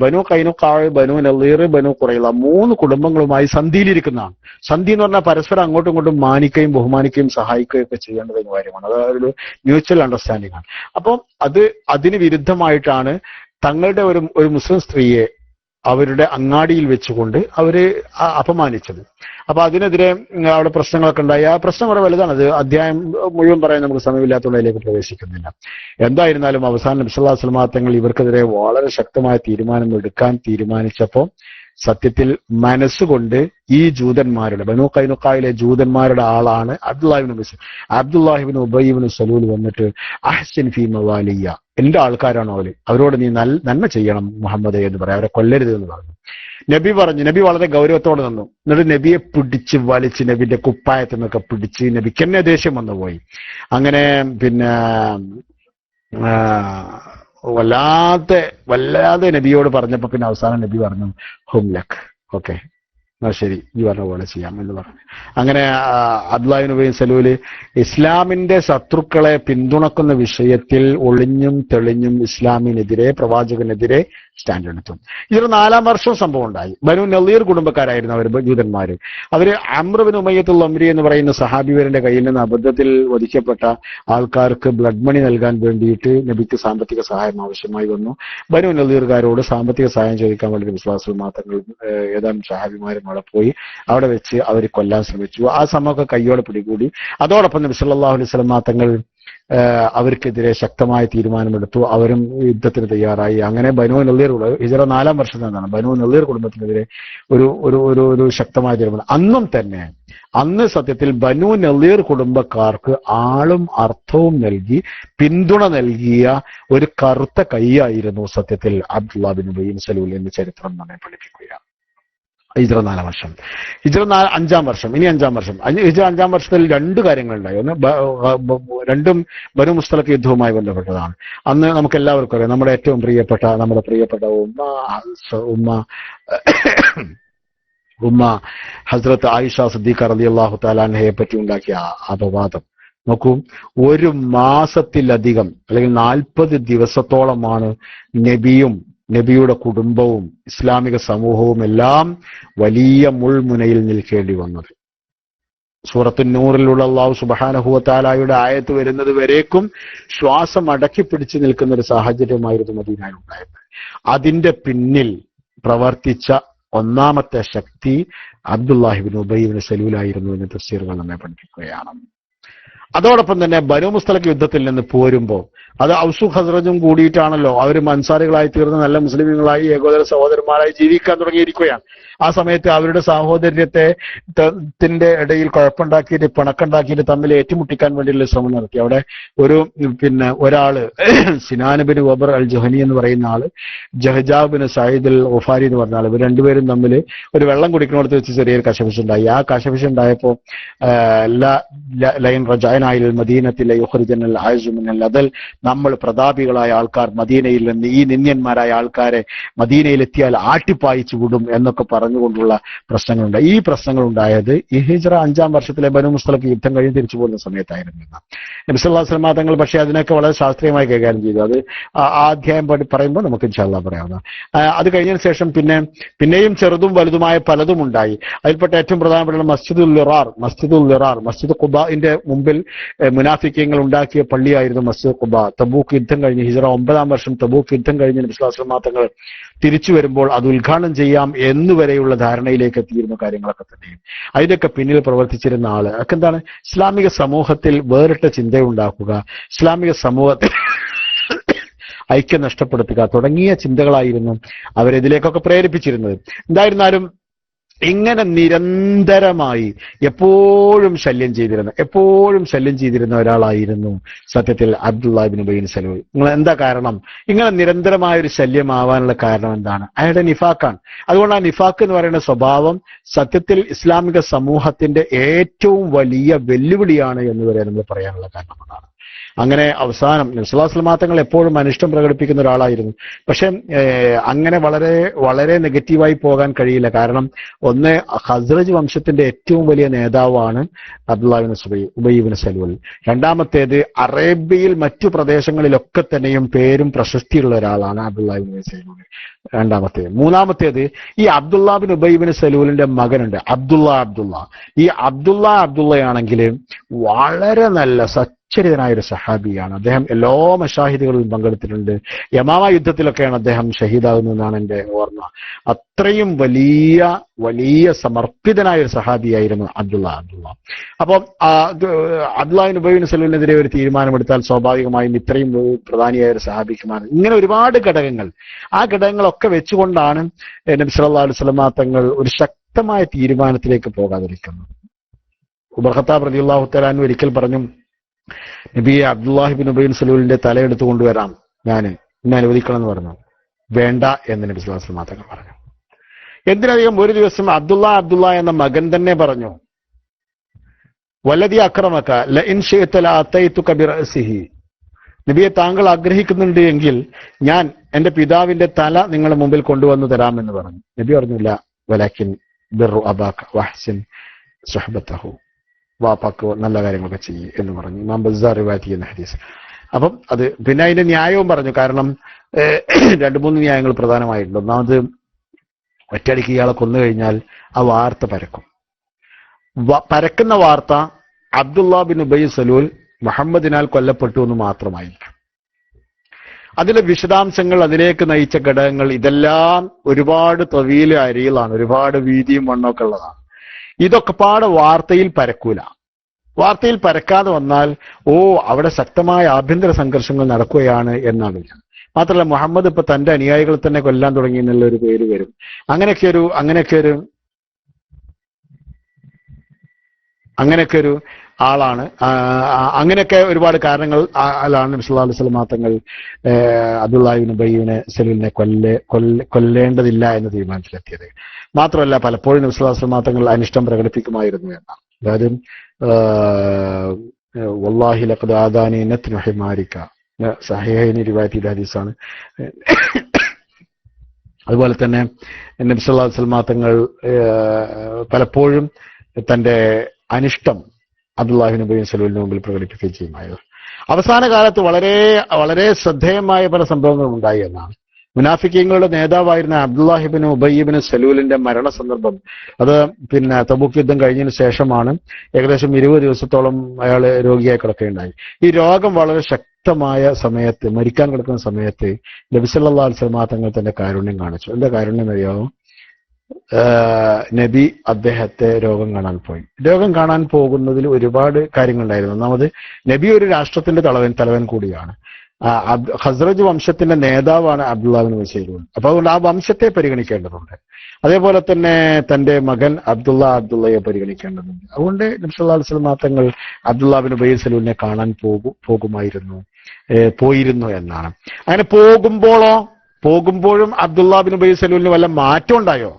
ബനു കൈനുക്കാവ്, ബനു നളീർ, ബനു ഖുറൈള 3 കുടുംബങ്ങളുമായി സന്ധിയിലിരിക്കുന്നതാണ്. സന്ധി എന്ന് പറഞ്ഞാൽ പരസ്പരം അങ്ങോട്ടും ഇങ്ങോട്ടും മാനിക്കുകയും ബഹുമാനിക്കുകയും സഹായിക്കുകയും ഒക്കെ ചെയ്യേണ്ട കാര്യമാണ്. അതൊരു മ്യൂച്വൽ അണ്ടർസ്റ്റാൻഡിംഗ് ആണ്. അപ്പം അതിന് വിരുദ്ധമായിട്ടാണ് തങ്ങളുടെ ഒരു മുസ്ലിം സ്ത്രീയെ അവരുടെ അങ്ങാടിയിൽ വെച്ചുകൊണ്ട് അവര് അപമാനിച്ചത്. അപ്പൊ അതിനെതിരെ അവിടെ പ്രശ്നങ്ങളൊക്കെ ഉണ്ടായി. ആ പ്രശ്നം വളരെ വലുതാണ്. അത് അധ്യായം മുഴുവൻ പറയാൻ നമുക്ക് സമയമില്ലാത്തതുകൊണ്ട് അതിലേക്ക് പ്രവേശിക്കുന്നില്ല. എന്തായിരുന്നാലും അവസാനം നബി സല്ലല്ലാഹു അലൈഹി വസല്ലം തങ്ങൾ ഇവർക്കെതിരെ വളരെ ശക്തമായ തീരുമാനം എടുക്കാൻ തീരുമാനിച്ചപ്പോൾ സത്യത്തിൽ മനസ്സുകൊണ്ട് ഈ ജൂതന്മാരുടെ ബനൂ ഖൈനുഖായിലെ ജൂതന്മാരുടെ ആളാണ് അബ്ദുല്ലാഹിബ്നു ഉബയ്യ് ഇബ്നു സലൂൽ വന്നിട്ട് അഹ്സിൻ ഫീ മവാലിയ, എന്റെ ആൾക്കാരാണ് അവര്, അവരോട് നീ നന്മ ചെയ്യണം മുഹമ്മദേ എന്ന് പറയാം, അവരെ കൊല്ലരുത് എന്ന് പറഞ്ഞു. നബി പറഞ്ഞു. നബി വളരെ ഗൗരവത്തോടെ നിന്നു. എന്നിട്ട് നബിയെ പിടിച്ച് വലിച്ച് നബിന്റെ കുപ്പായത്തിൽ നിന്നൊക്കെ പിടിച്ച് നബിക്ക് തന്നെ ദേഷ്യം വന്നുപോയി. അങ്ങനെ പിന്നെ വല്ലാതെ നബിയോട് പറഞ്ഞപ്പോ പിന്നെ അവസാനം നബി പറഞ്ഞു ഹും ലക്, ഓക്കെ ശരി ഈ പറഞ്ഞ പോലെ ചെയ്യാം എന്ന് പറഞ്ഞു. അങ്ങനെ അബ്ദുല്ലാഹി ഇബ്നു ഉബയ്യ് സലൂല് ഇസ്ലാമിന്റെ ശത്രുക്കളെ പിന്തുണക്കുന്ന വിഷയത്തിൽ ഒളിഞ്ഞും തെളിഞ്ഞും ഇസ്ലാമിനെതിരെ പ്രവാചകനെതിരെ സ്റ്റാൻഡ് എടുത്തു. ഇതൊരു 4-ാം വർഷം സംഭവം ഉണ്ടായി. ബനു നളീർ കുടുംബക്കാരായിരുന്നു അവർ, ജൂതന്മാര്. അവര് അംർ ഇബ്നു ഉമയ്യത്തുൽ അംരി എന്ന് പറയുന്ന സഹാബിവരുടെ കയ്യിൽ നിന്ന് അബദ്ധത്തിൽ വധിക്കപ്പെട്ട ആൾക്കാർക്ക് ബ്ലഡ് മണി നൽകാൻ വേണ്ടിയിട്ട് നബിക്ക് സാമ്പത്തിക സഹായം ആവശ്യമായി വന്നു. ബനു നളീർകാരോട് സാമ്പത്തിക സഹായം ചോദിക്കാൻ വേണ്ടി നബി സ്വല്ലല്ലാഹു അലൈഹി വസല്ലം തങ്ങൾ ഏതാനും സഹാബിമാരും അവിടെ പോയി. അവിടെ വെച്ച് അവർ കൊല്ലാൻ ശ്രമിച്ചു. ആ സമയമൊക്കെ കയ്യോടെ പിടികൂടി. അതോടൊപ്പം നബി സല്ലല്ലാഹു അലൈഹി വസല്ലം തങ്ങൾ അവർക്കെതിരെ ശക്തമായ തീരുമാനമെടുത്തു. അവരും യുദ്ധത്തിന് തയ്യാറായി. അങ്ങനെ ബനൂ നളീർ, ഹിജ്റ 4-ാം വർഷം തന്നെയാണ്, ബനൂ നളീർ കുടുംബത്തിനെതിരെ ഒരു ശക്തമായ തീരുമാനം. അന്ന് സത്യത്തിൽ ബനൂ നളീർ കുടുംബക്കാർക്ക് ആളും അർത്ഥവും നൽകി പിന്തുണ നൽകിയ ഒരു കറുത്ത കൈയായിരുന്നു സത്യത്തിൽ അബ്ദുല്ലാഹ് ഇബ്നു ഉബയ്യ് സലൂൽ എന്ന് ചരിത്രം നമ്മെ പഠിപ്പിക്കുകയാണ്. ഹിജ്റ 4-ാം വർഷം. ഹിജ്റ 5-ാം വർഷം. ഇനി 5-ാം വർഷം. ഹിജ്റ 5-ാം വർഷത്തിൽ 2 കാര്യങ്ങളുണ്ടായി. ഒന്ന് രണ്ടും ബനൂ മുസ്തലഖ് യുദ്ധവുമായി ബന്ധപ്പെട്ടതാണ്. അന്ന് നമുക്ക് എല്ലാവർക്കും അറിയാം, നമ്മുടെ ഏറ്റവും പ്രിയപ്പെട്ട ഉമ്മ ഹസ്രത്ത് ആയിഷ സിദ്ദീഖ റളിയല്ലാഹു തആല അൻഹയെ പറ്റി ഉണ്ടാക്കിയ അപവാദം നോക്കൂ. 1 മാസത്തിലധികം അല്ലെങ്കിൽ 40 ദിവസത്തോളമാണ് നബിയുടെ കുടുംബവും ഇസ്ലാമിക സമൂഹവും എല്ലാം വലിയ മുൾമുനയിൽ നിൽക്കേണ്ടി വന്നത്. സൂറത്തുൻ നൂറിലുള്ള അല്ലാഹു സുബ്ഹാനഹു വ തആലയുടെ ആയത്ത് വരുന്നത് വരേക്കും ശ്വാസം അടക്കി പിടിച്ചു നിൽക്കുന്ന ഒരു സാഹചര്യമായിരുന്നു മദീനയിൽ ഉണ്ടായത്. അതിന്റെ പിന്നിൽ പ്രവർത്തിച്ച ഒന്നാമത്തെ ശക്തി അബ്ദുല്ലാഹി ഇബ്നു ഉബയ്യ് ഇബ്നു സലൂലായിരുന്നു എന്ന് തഫ്സീറുകൾ നമ്മെ പഠിപ്പിക്കുകയാണ്. അതോടൊപ്പം തന്നെ ബനൂ മുസ്തലഖ് യുദ്ധത്തിൽ നിന്ന് പോരുമ്പോൾ അത് ഔസും ഖസ്റജും കൂടിയിട്ടാണല്ലോ അവർ അൻസാരികളായി തീർന്ന് നല്ല മുസ്ലിമുകളായി ഏകോദര സഹോദരന്മാരായി ജീവിക്കാൻ തുടങ്ങിയിരിക്കുകയാണ്. ആ സമയത്ത് അവരുടെ സാഹോദര്യത്തിന്റെ ഇടയിൽ കുഴപ്പമുണ്ടാക്കിയിട്ട് പിണക്കുണ്ടാക്കിയിട്ട് തമ്മിൽ ഏറ്റുമുട്ടിക്കാൻ വേണ്ടിയുള്ള ശ്രമം നടത്തി. അവിടെ ഒരാള് സിനാൻ ബിൻ വബർ അൽ ജുഹനി എന്ന് പറയുന്ന ആള്, ജഹ്ജാബ് ബിൻ സഈദ് അൽ ഗുഫാരി എന്ന് പറഞ്ഞ ആള്, ഇവർ രണ്ടുപേരും തമ്മിൽ ഒരു വെള്ളം കുടിക്കുന്നിടത്ത് വെച്ച് ചെറിയൊരു കശപിശുണ്ടായി. ആ കശപിശുണ്ടായപ്പോ ലൈൻ റജഅനാ ഇലൽ മദീനത്തി ലയുഖ്രിജനൽ അഅ്സു മിനൽ അദൽ, നമ്മൾ പ്രതാപികളായ ആൾക്കാർ മദീനയിൽ നിന്ന് ഈ നിന്ദ്യന്മാരായ ആൾക്കാരെ മദീനയിലെത്തിയാൽ ആട്ടിപ്പായിച്ചു വിടും എന്നൊക്കെ പറഞ്ഞുകൊണ്ടുള്ള പ്രശ്നങ്ങളുണ്ടായി. ഈ പ്രശ്നങ്ങൾ ഉണ്ടായത് ഈ ഹിജ്റ 5-ാം വർഷത്തിലെ ബനൂ മുസ്തലഖ് യുദ്ധം കഴിഞ്ഞ് തിരിച്ചു പോകുന്ന സമയത്തായിരുന്നു. നബി സല്ലല്ലാഹു അലൈഹി വസല്ലം തങ്ങൾ പക്ഷേ അതിനൊക്കെ വളരെ ശാസ്ത്രീയമായി കൈകാര്യം ചെയ്തു. അത് ആ അധ്യായം പറയുമ്പോൾ നമുക്ക് ഇൻഷാ അല്ലാഹ് പറയാവുന്ന. അത് കഴിഞ്ഞതിന് ശേഷം പിന്നെയും ചെറുതും വലുതുമായ പലതും ഉണ്ടായി. അതിൽപ്പെട്ട ഏറ്റവും പ്രധാനപ്പെട്ട മസ്ജിദുൽ ലിറാർ, മസ്ജിദ് ഖുബാഇന്റെ മുമ്പിൽ മുനാഫിക്കീങ്ങൾ ഉണ്ടാക്കിയ പള്ളിയായിരുന്നു മസ്ജിദ് ഖുബാ. തബൂക്ക് യുദ്ധം കഴിഞ്ഞ് ഹിജ്റ 9-ാം വർഷം തബൂക്ക് യുദ്ധം കഴിഞ്ഞ് നബി സല്ലല്ലാഹു അലൈഹി വസല്ലം തങ്ങൾ തിരിച്ചു വരുമ്പോൾ അത് ഉദ്ഘാടനം ചെയ്യാം എന്നുവരെയുള്ള ധാരണയിലേക്ക് എത്തിയിരുന്ന കാര്യങ്ങളൊക്കെ തന്നെയും അതിനൊക്കെ പിന്നിൽ പ്രവർത്തിച്ചിരുന്ന ആള് ഒക്കെ എന്താണ്, ഇസ്ലാമിക സമൂഹത്തിൽ വേറിട്ട ചിന്തയുണ്ടാക്കുക, ഇസ്ലാമിക സമൂഹത്തിൽ ഐക്യം നഷ്ടപ്പെടുത്തുക തുടങ്ങിയ ചിന്തകളായിരുന്നു അവരിതിലേക്കൊക്കെ പ്രേരിപ്പിച്ചിരുന്നത്. എന്തായിരുന്നാലും ഇങ്ങനെ നിരന്തരമായി എപ്പോഴും ശല്യം ചെയ്തിരുന്ന ഒരാളായിരുന്നു സത്യത്തിൽ അബ്ദുല്ലാഹി ഇബ്നു ഉബയ്യ് സലൂൽ. നിങ്ങൾ എന്താ കാരണം? ഇങ്ങനെ നിരന്തരമായ ഒരു ശല്യമാവാനുള്ള കാരണം എന്താണ്? അയാളുടെ നിഫാഖാണ്. അതുകൊണ്ട് ആ നിഫാഖ് എന്ന് പറയുന്ന സ്വഭാവം സത്യത്തിൽ ഇസ്ലാമിക സമൂഹത്തിന്റെ ഏറ്റവും വലിയ വെല്ലുവിളിയാണ് എന്ന് വരെ നമ്മൾ പറയാനുള്ള കാരണം അതാണ്. അങ്ങനെ അവസാനം നബി സല്ലല്ലാഹു അലൈഹി വസല്ലം തങ്ങൾ എപ്പോഴും അനിഷ്ടം പ്രകടിപ്പിക്കുന്ന ഒരാളായിരുന്നു. പക്ഷെ അങ്ങനെ വളരെ വളരെ നെഗറ്റീവായി പോകാൻ കഴിയില്ല. കാരണം ഒന്ന്, ഖസ്റജ് വംശത്തിന്റെ ഏറ്റവും വലിയ നേതാവാണ് അബ്ദുല്ലാഹി ഇബ്നു ഉബയ്യ് ഇബ്നു സലൂൽ. രണ്ടാമത്തേത്, അറേബ്യയിൽ മറ്റു പ്രദേശങ്ങളിലൊക്കെ തന്നെയും പേരും പ്രശസ്തിയുള്ള ഒരാളാണ് അബ്ദുല്ലാഹി ഇബ്നു സലൂൽ. രണ്ടാമത്തേത്. മൂന്നാമത്തേത്, ഈ അബ്ദുല്ലാഹ് ഇബ്നു ഉബയ്യ് ഇബ്നു സലൂലിന്റെ മകനുണ്ട് അബ്ദുള്ള. ഈ അബ്ദുള്ളയാണെങ്കിൽ വളരെ നല്ല ചരിതനായ ഒരു സഹാബിയാണ്. അദ്ദേഹം എല്ലാ മഷാഹിദുകളിലും പങ്കെടുത്തിട്ടുണ്ട്. യമാമ യുദ്ധത്തിലൊക്കെയാണ് അദ്ദേഹം ഷഹീദാകുന്നതെന്നാണ് എൻ്റെ ഓർമ്മ. അത്രയും വലിയ വലിയ സമർപ്പിതനായ ഒരു സഹാബിയായിരുന്നു അബ്ദുള്ള. അപ്പം അബ്ദുല്ലാഹ് ഇബ്നു ഉബൈ ഇബ്നു സലൂലിനെതിരെ ഒരു തീരുമാനമെടുത്താൽ സ്വാഭാവികമായും ഇത്രയും പ്രധാനിയായ ഒരു സഹാബിക്കുമാണ്. ഇങ്ങനെ ഒരുപാട് ഘടകങ്ങൾ, ആ ഘടകങ്ങളൊക്കെ വെച്ചുകൊണ്ടാണ് നബി സല്ലല്ലാഹു അലൈഹി വസല്ലം തങ്ങൾ ഒരു ശക്തമായ തീരുമാനത്തിലേക്ക് പോകാതിരിക്കുന്നത്. ഉമർ ഖത്താബ് റളിയല്ലാഹു തആല അൻഹു ഒരിക്കൽ പറഞ്ഞു, നബിയെ അബ്ദുല്ലാഹി ഇബ്നു ഉബൈ ഇബ്നു സലൂലിന്റെ തലയെടുത്ത് കൊണ്ടുവരാം, എന്നെ അനുവദിക്കണം എന്ന് പറഞ്ഞു. വേണ്ട എന്ന് നബി സല്ലല്ലാഹു അലൈഹി വസല്ലം തങ്ങൾ പറഞ്ഞു. എന്തിനധികം ഒരു ദിവസം അബ്ദുള്ള എന്ന മകൻ തന്നെ പറഞ്ഞു, വല്ലദി അക്രമക ലഇൻ ശിഅത ലഅതൈതുക ബിറഅസിഹി, നബിയെ താങ്കൾ ആഗ്രഹിക്കുന്നുണ്ട് എങ്കിൽ ഞാൻ എന്റെ പിതാവിന്റെ തല നിങ്ങളുടെ മുമ്പിൽ കൊണ്ടുവന്നു തരാമെന്ന് പറഞ്ഞു. നബി പറഞ്ഞില്ല, വലാകിൻ ബിറു അബാക വഹ്സിൻ സുഹബതഹു, വാപ്പാക്ക് നല്ല കാര്യങ്ങളൊക്കെ ചെയ്യും എന്ന് പറഞ്ഞു. ഇമാം ബസ്സാർ റിവായത്ത് ചെയ്യുന്ന ഹദീസ്. അപ്പം അത് പിന്നെ അതിന്റെ ന്യായവും പറഞ്ഞു. കാരണം 2-3 ന്യായങ്ങൾ പ്രധാനമായിട്ടുണ്ട്. ഒന്നാമത്, ഒറ്റയടിക്ക് ഇയാളെ കൊന്നു കഴിഞ്ഞാൽ ആ വാർത്ത പരക്കും. പരക്കുന്ന വാർത്ത അബ്ദുല്ലാഹ് ബിൻ ഉബൈ സലൂൽ മുഹമ്മദിനാൽ കൊല്ലപ്പെട്ടു എന്ന് മാത്രമായിരിക്കും. അതിലെ വിശദാംശങ്ങൾ, അതിലേക്ക് നയിച്ച ഘടകങ്ങൾ, ഇതെല്ലാം ഒരുപാട് തൊവീല് അരിയിലാണ്, ഒരുപാട് വീതിയും വണ്ണമൊക്കെ ഉള്ളതാണ്. ഇതൊക്കെ പാടെ വാർത്തയിൽ പരക്കൂല. വാർത്തയിൽ പരക്കാതെ വന്നാൽ അവിടെ ശക്തമായ ആഭ്യന്തര സംഘർഷങ്ങൾ നടക്കുകയാണ് എന്നാണ്. മാത്രമല്ല, മുഹമ്മദ് ഇപ്പൊ തന്റെ അനുയായികളെ തന്നെ കൊല്ലാൻ തുടങ്ങി എന്നുള്ള ഒരു പേര് വരും. അങ്ങനെയൊക്കെ ഒരു ആളാണ്. അങ്ങനെയൊക്കെ ഒരുപാട് കാരണങ്ങൾ ആണ് നബി സല്ലല്ലാഹു അലൈഹി വസല്ലം തങ്ങൾ അബ്ദുല്ലാഹി ഇബ്നു ഉബൈ ഇബ്നു സലൂലിനെ കൊല്ലേണ്ടതില്ല എന്ന തീരുമാനത്തിലെത്തിയത്. മാത്രമല്ല, പലപ്പോഴും നബി സല്ലല്ലാഹു അലൈഹി വസല്ലം തങ്ങൾ അനിഷ്ടം പ്രകടിപ്പിക്കുമായിരുന്നു എന്നാണ്. അതായത് വല്ലാഹി ലഖദ് ആദാനി നത്നു ഹിമാരിക, സഹീഹൈനി റിവായത്ത് ചെയ്ത ഹദീസാണ്. അതുപോലെ തന്നെ നബി സല്ലല്ലാഹു അലൈഹി വസല്ലം തങ്ങൾ പലപ്പോഴും തന്റെ അനിഷ്ടം അബ്ദുല്ലാഹി ഇബ്നു ഉബൈ സലൂലിന് മുമ്പിൽ പ്രകടിപ്പിക്കുകയും ചെയ്യുമായിരുന്നു. അവസാന കാലത്ത് വളരെ വളരെ ശ്രദ്ധേയമായ പല സംഭവങ്ങളും ഉണ്ടായി എന്നാണ്. മുനാഫിക്കീങ്ങളുടെ നേതാവായിരുന്ന അബ്ദുല്ലാഹി ഇബ്നു ഉബൈ ഇബ്നു സലൂലിന്റെ മരണ സന്ദർഭം, അത് തബൂക്ക് യുദ്ധം കഴിഞ്ഞതിന് ശേഷമാണ്. ഏകദേശം 20 ദിവസത്തോളം അയാൾ രോഗിയായി കിടക്കുകയുണ്ടായി. ഈ രോഗം വളരെ ശക്തമായ സമയത്ത്, മരിക്കാൻ കിടക്കുന്ന സമയത്ത് നബി സല്ലല്ലാഹു അലൈഹി വസല്ലം തങ്ങൾ തന്റെ കാരുണ്യം കാണിച്ചു. എന്താ കാരുണ്യം അറിയാമോ? നബി അദ്ദേഹത്തെ രോഗം കാണാൻ പോയി. രോഗം കാണാൻ പോകുന്നതിൽ ഒരുപാട് കാര്യങ്ങളുണ്ടായിരുന്നു. ഒന്നാമത്, നബി ഒരു രാഷ്ട്രത്തിന്റെ തലവൻ കൂടിയാണ്. ഖസ്റജ് വംശത്തിന്റെ നേതാവാണ് അബ്ദുല്ലാഹ് ഇബ്നു ഉബൈ സലൂൽ. അപ്പൊ അതുകൊണ്ട് ആ വംശത്തെ പരിഗണിക്കേണ്ടതുണ്ട്. അതേപോലെ തന്നെ തന്റെ മകൻ അബ്ദുള്ളയെ പരിഗണിക്കേണ്ടതുണ്ട്. അതുകൊണ്ട് നബി സല്ലല്ലാഹു അലൈഹി വസല്ലം തങ്ങൾ അബ്ദുല്ലാഹ് ഇബ്നു ഉബൈ സലൂലിനെ കാണാൻ പോയിരുന്നു എന്നാണ്. അങ്ങനെ പോകുമ്പോഴും അബ്ദുല്ലാഹ് ഇബ്നു ഉബൈ സലൂലിന് വല്ല മാറ്റം ഉണ്ടായോ?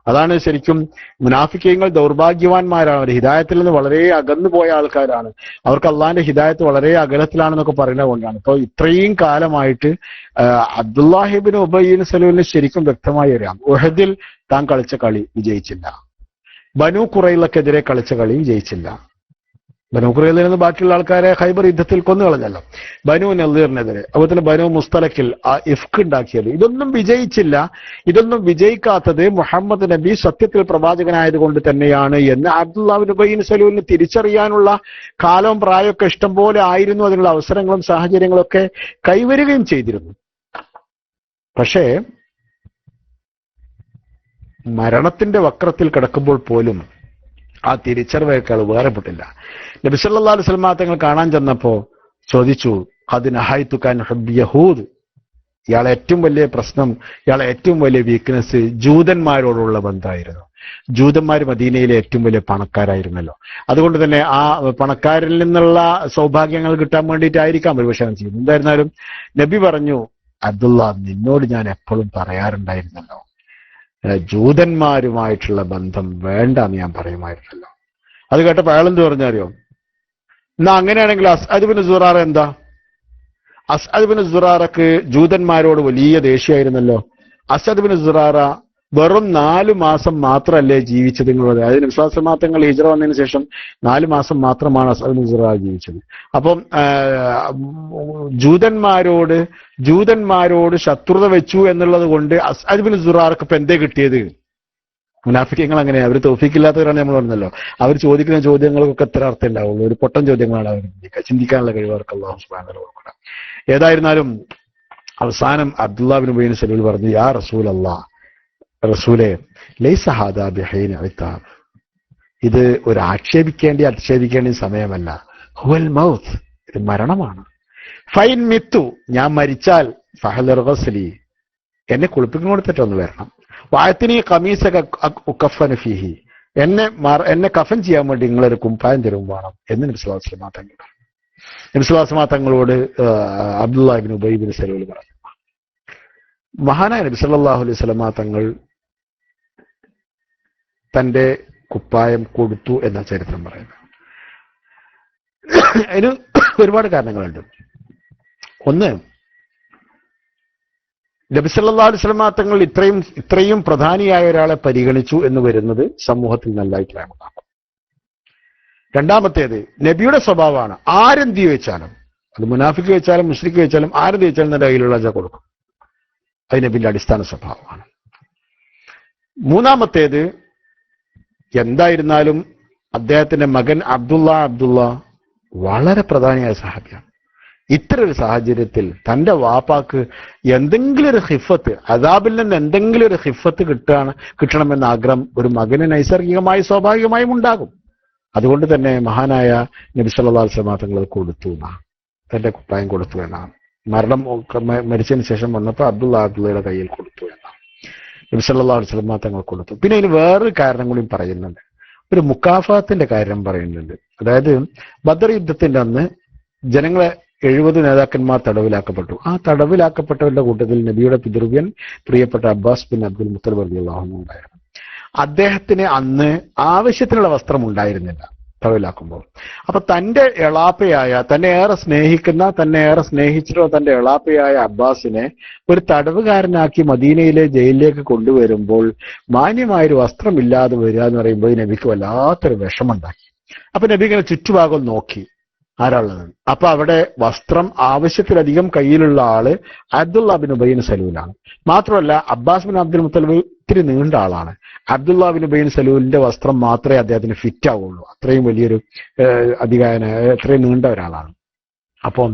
അതാണ് ശരിക്കും മുനാഫിക്കീങ്ങൾ ദൗർഭാഗ്യവാന്മാരാണ്. അവർ ഹിദായത്തിൽ നിന്ന് വളരെ അകന്നു പോയ ആൾക്കാരാണ്. അവർക്ക് അള്ളാഹിന്റെ ഹിദായത്ത് വളരെ അകലത്തിലാണെന്നൊക്കെ പറയുന്നത് കൊണ്ടാണ്. ഇപ്പോൾ ഇത്രയും കാലമായിട്ട് അബ്ദുല്ലാഹി ഇബ്നു ഉബൈ ഇബ്നു സലൂലിന് ശരിക്കും വ്യക്തമായി അറിയാം, ഉഹദിൽ താൻ കളിച്ച കളി വിജയിച്ചില്ല, ബനു ഖുറൈളക്കെതിരെ കളിച്ച കളി വിജയിച്ചില്ല. ബനു ഖുറൈളയിൽ നിന്ന് ബാക്കിയുള്ള ആൾക്കാരെ ഖൈബർ യുദ്ധത്തിൽ കൊന്നുകളഞ്ഞല്ലോ. ബനു നളീറിനെതിരെ, അതുപോലെ തന്നെ ബനു മുസ്തലക്കിൽ ആ ഇഫ്ക് ഉണ്ടാക്കിയത്, ഇതൊന്നും വിജയിച്ചില്ല. ഇതൊന്നും വിജയിക്കാത്തത് മുഹമ്മദ് നബി സത്യത്തിൽ പ്രവാചകനായതുകൊണ്ട് തന്നെയാണ് എന്ന് അബ്ദുല്ലാഹി ഇബ്നു ഉബൈ ഇബ്നു സലൂലിന് തിരിച്ചറിയാനുള്ള കാലവും പ്രായമൊക്കെ ഇഷ്ടം പോലെ ആയിരുന്നു. അതിനുള്ള അവസരങ്ങളും സാഹചര്യങ്ങളൊക്കെ കൈവരുകയും ചെയ്തിരുന്നു. പക്ഷേ മരണത്തിന്റെ വക്രത്തിൽ കിടക്കുമ്പോൾ പോലും ആ തിരിച്ചറിവേക്കാൾ വേറെപ്പെട്ടില്ല. നബി സല്ലല്ലാഹു അലൈഹി വസല്ലം തങ്ങൾ കാണാൻ ചെന്നപ്പോ ചോദിച്ചു, ഖദ് നഹൈതുക അൻ ഹുബ്ബി യഹൂദ്. ഇയാളെ ഏറ്റവും വലിയ പ്രശ്നം, ഇയാളെ ഏറ്റവും വലിയ വീക്ക്നെസ് ജൂതന്മാരോടുള്ള ബന്ധമായിരുന്നു. ജൂതന്മാർ മദീനയിലെ ഏറ്റവും വലിയ പണക്കാരായിരുന്നല്ലോ. അതുകൊണ്ട് തന്നെ ആ പണക്കാരിൽ നിന്നുള്ള സൗഭാഗ്യങ്ങൾ കിട്ടാൻ വേണ്ടിയിട്ടായിരിക്കാം ഒരു പക്ഷേ ചെയ്യുന്നത്. എന്തായിരുന്നാലും നബി പറഞ്ഞു, അബ്ദുള്ള, നിന്നോട് ഞാൻ എപ്പോഴും പറയാറുണ്ടായിരുന്നല്ലോ, ജൂതന്മാരുമായിട്ടുള്ള ബന്ധം വേണ്ട എന്ന് ഞാൻ പറയുമായിരുന്നല്ലോ. അത് കേട്ടപ്പോൾ അയാളെന്ത് പറഞ്ഞറിയോ? എന്നാ അങ്ങനെയാണെങ്കിൽ അസ്അദ് ബിൻ സുറാറ എന്താ? അസ്അദ് ബിൻ സുറാറക്ക് ജൂതന്മാരോട് വലിയ ദേഷ്യമായിരുന്നല്ലോ. അസ്അദ് ബിൻ സുറാറ വെറും 4 മാസം മാത്രമല്ലേ ജീവിച്ചത് നിങ്ങളുള്ളത്? അതിന് വിശ്വാസമാത്രങ്ങൾ ഹിജ്റ വന്നതിന് ശേഷം 4 മാസം മാത്രമാണ് അസ്അദ് ബിൻ സുറാറ ജീവിച്ചത്. അപ്പം ജൂതന്മാരോട് ശത്രുത വെച്ചു എന്നുള്ളത് കൊണ്ട് അസ്അദ് ബിൻ സുറാറക്ക് ഇപ്പൊ എന്തേ കിട്ടിയത്? മുനാഫിക്കങ്ങൾ അങ്ങനെ അവർ തൗഫീഖില്ലാത്തവരാണ് നമ്മൾ പറഞ്ഞല്ലോ. അവർ ചോദിക്കുന്ന ചോദ്യങ്ങൾക്കൊക്കെ എത്ര അർത്ഥം ഉണ്ടാവുള്ളൂ. ഒരു പൊട്ടൻ ചോദ്യങ്ങളാണ് അവർ ചിന്തിക്കാനുള്ള കഴിവ് അവർക്ക് അല്ലാഹു സുബ്ഹാനഹു വ തആല കൊടുക്കണം. ഏതായിരുന്നാലും അവസാനം അബ്ദുല്ലാഹ് ഇബ്നു ഉബൈ സലൂൽ പറഞ്ഞു, യാ റസൂലല്ലാഹ്, റസൂലേ ലൈസ ഹാദാ ബിഹൈൻ ഇതാബ്, ഇത് ഒരു അധിക്ഷേപിക്കേണ്ട സമയമല്ല. ഹുവൽ മൗത്ത്, ഇത് മരണമാണ്. ഫൈൻ മിത്തു, ഞാൻ മരിച്ചാൽ ഫഹലർ ഗസ്ലി, എന്നെ കുളിപ്പിക്കാൻ കൊടുത്തിട്ടൊന്ന് വരണം. വായത്തിനി ഖമീസക ഉക്കഫന ഫീഹി, എന്നെ കഫൻ ചെയ്യാൻ വേണ്ടി നിങ്ങളൊരു കുപ്പായം തരും വേണം എന്ന് നബി സല്ലല്ലാഹു അലൈഹി വസല്ലം തങ്ങൾ പറഞ്ഞു. നബി സല്ലല്ലാഹു അലൈഹി വസല്ലം തങ്ങളോട് അബ്ദുല്ലാഹ് ഇബ്നു ഉബൈ ഇബ്നു സലൂൽ പറഞ്ഞു. മഹാനായ നബി സല്ലല്ലാഹു അലൈഹി വസല്ലം തങ്ങൾ തന്റെ കുപ്പായം കൊടുത്തു എന്ന ചരിത്രം പറയുന്നത്. അതിന് ഒരുപാട് കാരണങ്ങളുണ്ട്. ഒന്ന്, നബി സല്ലല്ലാഹു അലൈഹി വസല്ലം തങ്ങൾ ഇത്രയും പ്രധാനിയായ ഒരാളെ പരിഗണിച്ചു എന്ന് വരുന്നത് സമൂഹത്തിൽ നല്ല അഭിപ്രായം ഉണ്ടാക്കും. രണ്ടാമത്തേത്, നബിയുടെ സ്വഭാവമാണ്. ആരെന്ത് ചോദിച്ചാലും, അത് മുനാഫിക്ക് വെച്ചാലും മുശ്രിക്ക് വെച്ചാലും ആരെന്ത് ചോദിച്ചാലും എന്റെ കയ്യിലുള്ള കൊടുക്കും. അത് നബിന്റെ അടിസ്ഥാന സ്വഭാവമാണ്. മൂന്നാമത്തേത്, എന്തായിരുന്നാലും അദ്ദേഹത്തിന്റെ മകൻ അബ്ദുള്ള വളരെ പ്രധാനിയായ സഹാബിയാണ്. ഇത്തരൊരു സാഹചര്യത്തിൽ തന്റെ വാപ്പാക്ക് എന്തെങ്കിലും ഒരു ഹിഫത്ത്, അദാബിൽ നിന്ന് എന്തെങ്കിലും ഒരു ഹിഫത്ത് കിട്ടണമെന്ന ആഗ്രഹം ഒരു മകന് നൈസർഗികമായി സ്വാഭാവികമായും ഉണ്ടാകും. അതുകൊണ്ട് തന്നെ മഹാനായ നബി സല്ലല്ലാഹു അലൈഹി വസല്ലം തങ്ങൾ കൊടുത്തു എന്നാണ്, തന്റെ കുപ്പായം കൊടുത്തു എന്നാണ്. മരിച്ചതിന് ശേഷം വന്നപ്പോൾ അബ്ദുള്ളയുടെ കയ്യിൽ കൊടുത്തു എന്നാണ് നബി സല്ലല്ലാഹു അലൈഹി വസല്ലം തങ്ങൾ കൊടുത്തു. പിന്നെ ഇതിന് വേറൊരു കാരണം കൂടി പറയുന്നുണ്ട്, ഒരു മുക്കാഫാത്തിന്റെ കാര്യം പറയുന്നുണ്ട്. അതായത് ബദർ യുദ്ധത്തിന്റെ അന്ന് ജനങ്ങളെ 70 നേതാക്കന്മാർ തടവിലാക്കപ്പെട്ടു. ആ തടവിലാക്കപ്പെട്ടവരുടെ കൂട്ടത്തിൽ നബിയുടെ പിതൃവ്യൻ പ്രിയപ്പെട്ട അബ്ബാസ് ബിൻ അബ്ദുൽ മുത്തലിബ് റളിയല്ലാഹു അൻഹു ഉണ്ടായിരുന്നു. അദ്ദേഹത്തിന് അന്ന് ആവശ്യത്തിനുള്ള വസ്ത്രം ഉണ്ടായിരുന്നില്ല തടവിലാക്കുമ്പോൾ. അപ്പൊ തന്റെ എളാപ്പയായ, തന്നെ ഏറെ സ്നേഹിച്ചിട്ടോ തന്റെ എളാപ്പയായ അബ്ബാസിനെ ഒരു തടവുകാരനാക്കി മദീനയിലെ ജയിലിലേക്ക് കൊണ്ടുവരുമ്പോൾ മാന്യമായൊരു വസ്ത്രമില്ലാതെ വരിക എന്ന് പറയുമ്പോൾ നബിക്ക് വല്ലാത്തൊരു വിഷമുണ്ടാക്കി. അപ്പൊ നബി ഇങ്ങനെ ചുറ്റുഭാഗം നോക്കി, ആരാളുള്ളത്. അപ്പൊ അവിടെ വസ്ത്രം ആവശ്യത്തിലധികം കയ്യിലുള്ള ആള് അബ്ദുല്ലാഹ് ബിൻ ഉബൈ സലൂലാണ്. മാത്രമല്ല അബ്ബാസ് ബിൻ അബ്ദുൽ മുത്തലിബ് ഇത്തിരി നീണ്ട ആളാണ്. അബ്ദുല്ലാഹ് ബിൻ ഉബൈ സലൂലിന്റെ വസ്ത്രം മാത്രമേ അദ്ദേഹത്തിന് ഫിറ്റ് ആവുള്ളൂ. അത്രയും വലിയൊരു അത്രയും നീണ്ട ഒരാളാണ്. അപ്പം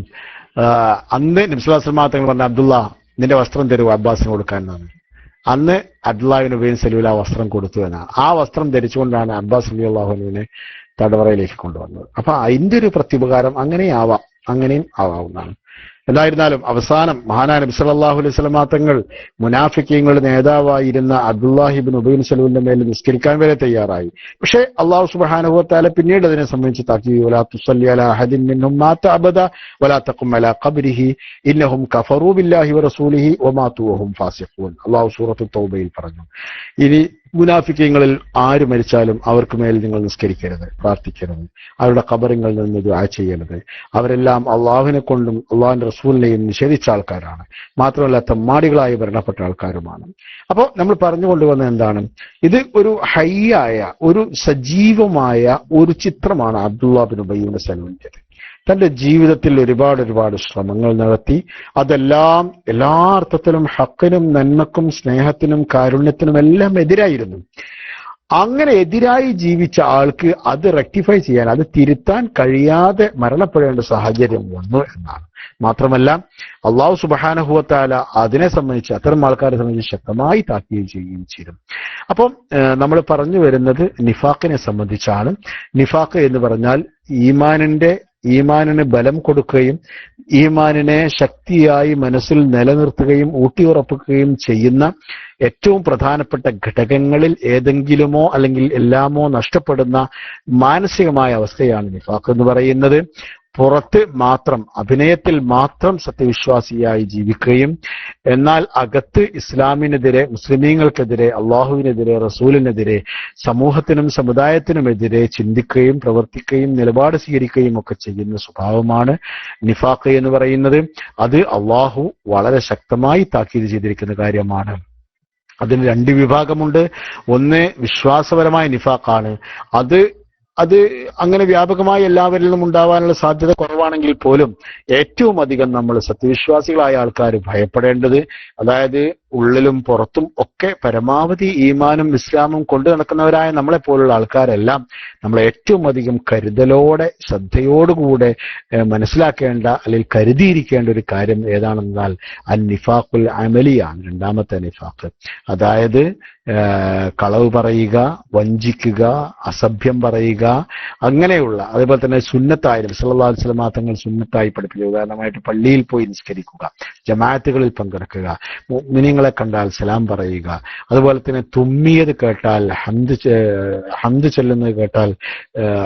അന്ന് നബി സല്ലല്ലാഹു അലൈഹി വസല്ലം തങ്ങൾ പറഞ്ഞ, അബ്ദുല്ലാഹ് നിന്റെ വസ്ത്രം തരൂ അബ്ബാസിന് കൊടുക്കാൻ. അന്ന് അബ്ദുല്ലാഹ് ബിൻ ഉബൈ സലൂൽ ആ വസ്ത്രം കൊടുത്തു എന്നാണ്. ആ വസ്ത്രം ധരിച്ചുകൊണ്ടാണ് അബ്ബാസ് റളിയല്ലാഹു അൻഹുവിനെ തടവറയിലേക്ക് കൊണ്ടുവന്നത്. അപ്പൊ അതിന്റെ ഒരു പ്രത്യുപകാരം അങ്ങനെയും ആവാവുന്നതാണ്. എന്തായിരുന്നാലും അവസാനം മഹാനായ നബി സല്ലല്ലാഹു അലൈഹി വസല്ലം തങ്ങൾ മുനാഫിക്കീങ്ങളുടെ നേതാവായിരുന്ന അബ്ദുല്ലാഹി ഇബ്നു ഉബൈ സലൂലിന്റെ മേൽ നിസ്കരിക്കാൻ വരെ തയ്യാറായി. പക്ഷേ അല്ലാഹു സുബ്ഹാനഹു വ തആല പിന്നീട് അതിനെ സംബന്ധിച്ച് താക്കീത്, വലാ തുസല്ലി അലാ അഹദിൻ മിൻഹും മാത അബദ വലാ തഖും അലാ ഖബ്രിഹി ഇന്നഹും കഫറൂ ബില്ലാഹി വറസൂലിഹി വമാതു വഹും ഫാസിഖൂൻ. അല്ലാഹു സൂറത്തു തൗബയിൽ പറഞ്ഞു. ഇനി മുനാഫിക്കീങ്ങളിൽ ആര് മരിച്ചാലും അവർക്ക് മേൽ നിങ്ങൾ നിസ്കരിക്കരുത്, പ്രാർത്ഥിക്കരുത്, അവരുടെ ഖബറിങ്ങളിൽ നിന്ന് ദുആ ചെയ്യരുത്. അവരെല്ലാം അള്ളാഹുവിനെ കൊണ്ടും അള്ളാഹുവിന്റെ റസൂലിനെയും നിഷേധിച്ച ആൾക്കാരാണ്. മാത്രമല്ല തെമ്മാടികളായി മരണപ്പെട്ട ആൾക്കാരുമാണ്. അപ്പോൾ നമ്മൾ പറഞ്ഞുകൊണ്ടുവന്നത് എന്താണ്? ഇത് ഒരു ഹയ്യായ, ഒരു സജീവമായ ഒരു ചിത്രമാണ് അബ്ദുല്ലാഹ് ബിൻ ഉബൈ ബിൻ സലൂലിൻ്റെത്. തന്റെ ജീവിതത്തിൽ ഒരുപാട് ശ്രമങ്ങൾ നടത്തി. അതെല്ലാം എല്ലാ അർത്ഥത്തിലും ഹക്കിനും നന്മക്കും സ്നേഹത്തിനും കാരുണ്യത്തിനും എല്ലാം എതിരായിരുന്നു. അങ്ങനെ എതിരായി ജീവിച്ച ആൾക്ക് അത് റെക്ടിഫൈ ചെയ്യാൻ, അത് തിരുത്താൻ കഴിയാതെ മരണപ്പെടേണ്ട സാഹചര്യം വന്നു എന്നാണ്. മാത്രമല്ല അല്ലാഹു സുബ്ഹാനഹു വ തആല അതിനെ സംബന്ധിച്ച്, അത്തരം ആൾക്കാരെ സംബന്ധിച്ച് ശക്തമായി താക്കീത് ചെയ്യുകയും ചെയ്തു. അപ്പം നമ്മൾ പറഞ്ഞു വരുന്നത് നിഫാഖിനെ സംബന്ധിച്ചാണ്. നിഫാഖ് എന്ന് പറഞ്ഞാൽ ഈമാനിന് ബലം കൊടുക്കുകയും ഈമാനിനെ ശക്തിയായി മനസ്സിൽ നിലനിർത്തുകയും ഊട്ടിയുറപ്പിക്കുകയും ചെയ്യുന്ന ഏറ്റവും പ്രധാനപ്പെട്ട ഘടകങ്ങളിൽ ഏതെങ്കിലുമോ അല്ലെങ്കിൽ എല്ലാമോ നഷ്ടപ്പെടുന്ന മാനസികമായ അവസ്ഥയാണ് നിഫാഖ് എന്ന് പറയുന്നത്. പുറത്ത് മാത്രം, അഭിനയത്തിൽ മാത്രം സത്യവിശ്വാസിയായി ജീവിക്കുകയും എന്നാൽ അകത്ത് ഇസ്ലാമിനെതിരെ, മുസ്ലിമീങ്ങൾക്കെതിരെ, അള്ളാഹുവിനെതിരെ, റസൂലിനെതിരെ, സമൂഹത്തിനും സമുദായത്തിനുമെതിരെ ചിന്തിക്കുകയും പ്രവർത്തിക്കുകയും നിലപാട് സ്വീകരിക്കുകയും ഒക്കെ ചെയ്യുന്ന സ്വഭാവമാണ് നിഫാഖ് എന്ന് പറയുന്നത്. അത് അള്ളാഹു വളരെ ശക്തമായി താക്കീത് ചെയ്തിരിക്കുന്ന കാര്യമാണ്. അതിന് രണ്ട് വിഭാഗമുണ്ട്. ഒന്ന് വിശ്വാസപരമായ നിഫാഖാണ്. അത് അത് അങ്ങനെ വ്യാപകമായി എല്ലാവരിലും ഉണ്ടാവാനുള്ള സാധ്യത കുറവാണെങ്കിൽ പോലും ഏറ്റവും അധികം നമ്മൾ സത്യവിശ്വാസികളായ ആൾക്കാർ ഭയപ്പെടേണ്ടത്, അതായത് ഉള്ളിലും പുറത്തും ഒക്കെ പരമാവധി ഈമാനും ഇസ്ലാമും കൊണ്ടു നടക്കുന്നവരായ നമ്മളെ പോലുള്ള ആൾക്കാരെല്ലാം നമ്മൾ ഏറ്റവും അധികം കരുതലോടെ ശ്രദ്ധയോടുകൂടെ മനസ്സിലാക്കേണ്ട അല്ലെങ്കിൽ കരുതിയിരിക്കേണ്ട ഒരു കാര്യം ഏതാണെന്നാൽ നിഫാഖുൽ അമലിയാണ്. രണ്ടാമത്തെ നിഫാഖ്, അതായത് കളവ് പറയുക, വഞ്ചിക്കുക, അസഭ്യം പറയുക, അങ്ങനെയുള്ള, അതേപോലെ തന്നെ സുന്നത്തായി നബി സല്ലല്ലാഹു അലൈഹി വസല്ലം തങ്ങൾ സുന്നത്തായി പഠിപ്പിക്കുക. ഉദാഹരണമായിട്ട് പള്ളിയിൽ പോയി നിസ്കരിക്കുക, ജമാഅത്തുകളിൽ പങ്കെടുക്കുക, മുഅ്മിനീങ്ങളെ കണ്ടാൽ സലാം പറയുക, അതുപോലെ തന്നെ തുമ്മിയത് കേട്ടാൽ ഹംദ് ചൊല്ലുന്നത് കേട്ടാൽ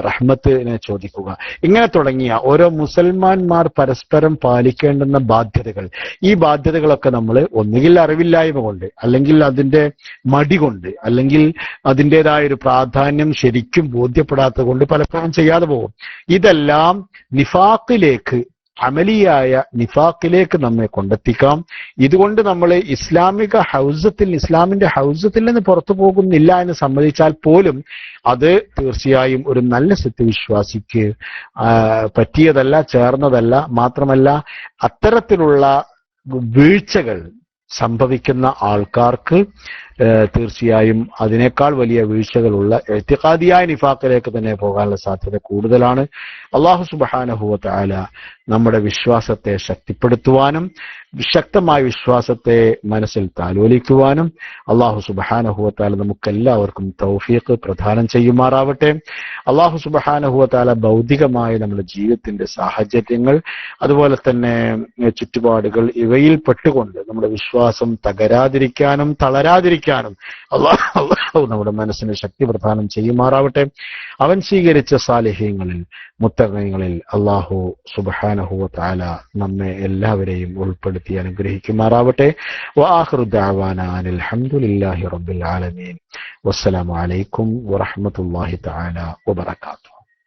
റഹ്മത്തിനെ ചോദിക്കുക, ഇങ്ങനെ തുടങ്ങിയ ഓരോ മുസൽമാന്മാർ പരസ്പരം പാലിക്കേണ്ടുന്ന ബാധ്യതകൾ. ഈ ബാധ്യതകളൊക്കെ നമ്മൾ ഒന്നുകിൽ അറിവില്ലായ്മ കൊണ്ട്, അല്ലെങ്കിൽ അതിന്റെ മടി കൊണ്ട്, അല്ലെങ്കിൽ അതിൻ്റെതായ ഒരു പ്രാധാന്യം ശരിക്കും ബോധ്യപ്പെടാത്തത് കൊണ്ട് പലപ്പോഴും ചെയ്യാതെ പോകും. ഇതെല്ലാം നിഫാഖിലേക്ക്, അമലിയായ നിഫാഖിലേക്ക് നമ്മെ കൊണ്ടെത്തിക്കാം. ഇതുകൊണ്ട് നമ്മൾ ഇസ്ലാമിന്റെ ഹൗസത്തിൽ നിന്ന് പുറത്തു പോകുന്നില്ല എന്ന് സമ്മതിച്ചാൽ പോലും അത് തീർച്ചയായും ഒരു നല്ല സത്യവിശ്വാസിക്ക് പറ്റിയതല്ല, ചേർന്നതല്ല. മാത്രമല്ല, അത്തരത്തിലുള്ള വീഴ്ചകൾ സംഭവിക്കുന്ന ആൾക്കാർക്ക് തീർച്ചയായും അതിനേക്കാൾ വലിയ വീഴ്ചകളുള്ള ഇഅ്തിഖാദിയായ നിഫാഖിലേക്ക് തന്നെ പോകാനുള്ള സാധ്യത കൂടുതലാണ്. അല്ലാഹു സുബ്ഹാനഹു വ തആല നമ്മുടെ വിശ്വാസത്തെ ശക്തിപ്പെടുത്തുവാനും ശക്തമായ വിശ്വാസത്തെ മനസ്സിൽ താലോലിക്കുവാനും അല്ലാഹു സുബ്ഹാനഹു വ തആല നമുക്കെല്ലാവർക്കും തൗഫീഖ് പ്രദാനം ചെയ്യുമാറാവട്ടെ. അല്ലാഹു സുബ്ഹാനഹു വ തആല ഭൗതികമായ നമ്മുടെ ജീവിതത്തിന്റെ സാഹചര്യങ്ങൾ, അതുപോലെ തന്നെ ചുറ്റുപാടുകൾ, ഇവയിൽ പെട്ടുകൊണ്ട് നമ്മുടെ വിശ്വാസം തകരാതിരിക്കാനും തളരാതിരിക്കാനും അല്ലാഹു നമ്മുടെ മനസ്സിന് ശക്തി പ്രദാനം ചെയ്യുമാറാവട്ടെ. അവൻ സ്വീകരിച്ച സാലിഹീങ്ങളിൽ, മുത്തഖീങ്ങളിൽ അല്ലാഹു സുബ്ഹാനഹു വ തആല നമ്മെ എല്ലാവരെയും ഉൾപ്പെടുത്തി അനുഗ്രഹിക്കുമാറാവട്ടെ. വആഖിറു ദഅവാനാ അനിൽ ഹംദുലില്ലാഹി റബ്ബിൽ ആലമീൻ. വസ്സലാമു അലൈക്കും വറഹ്മത്തുള്ളാഹി തആല വബറകാതുഹു.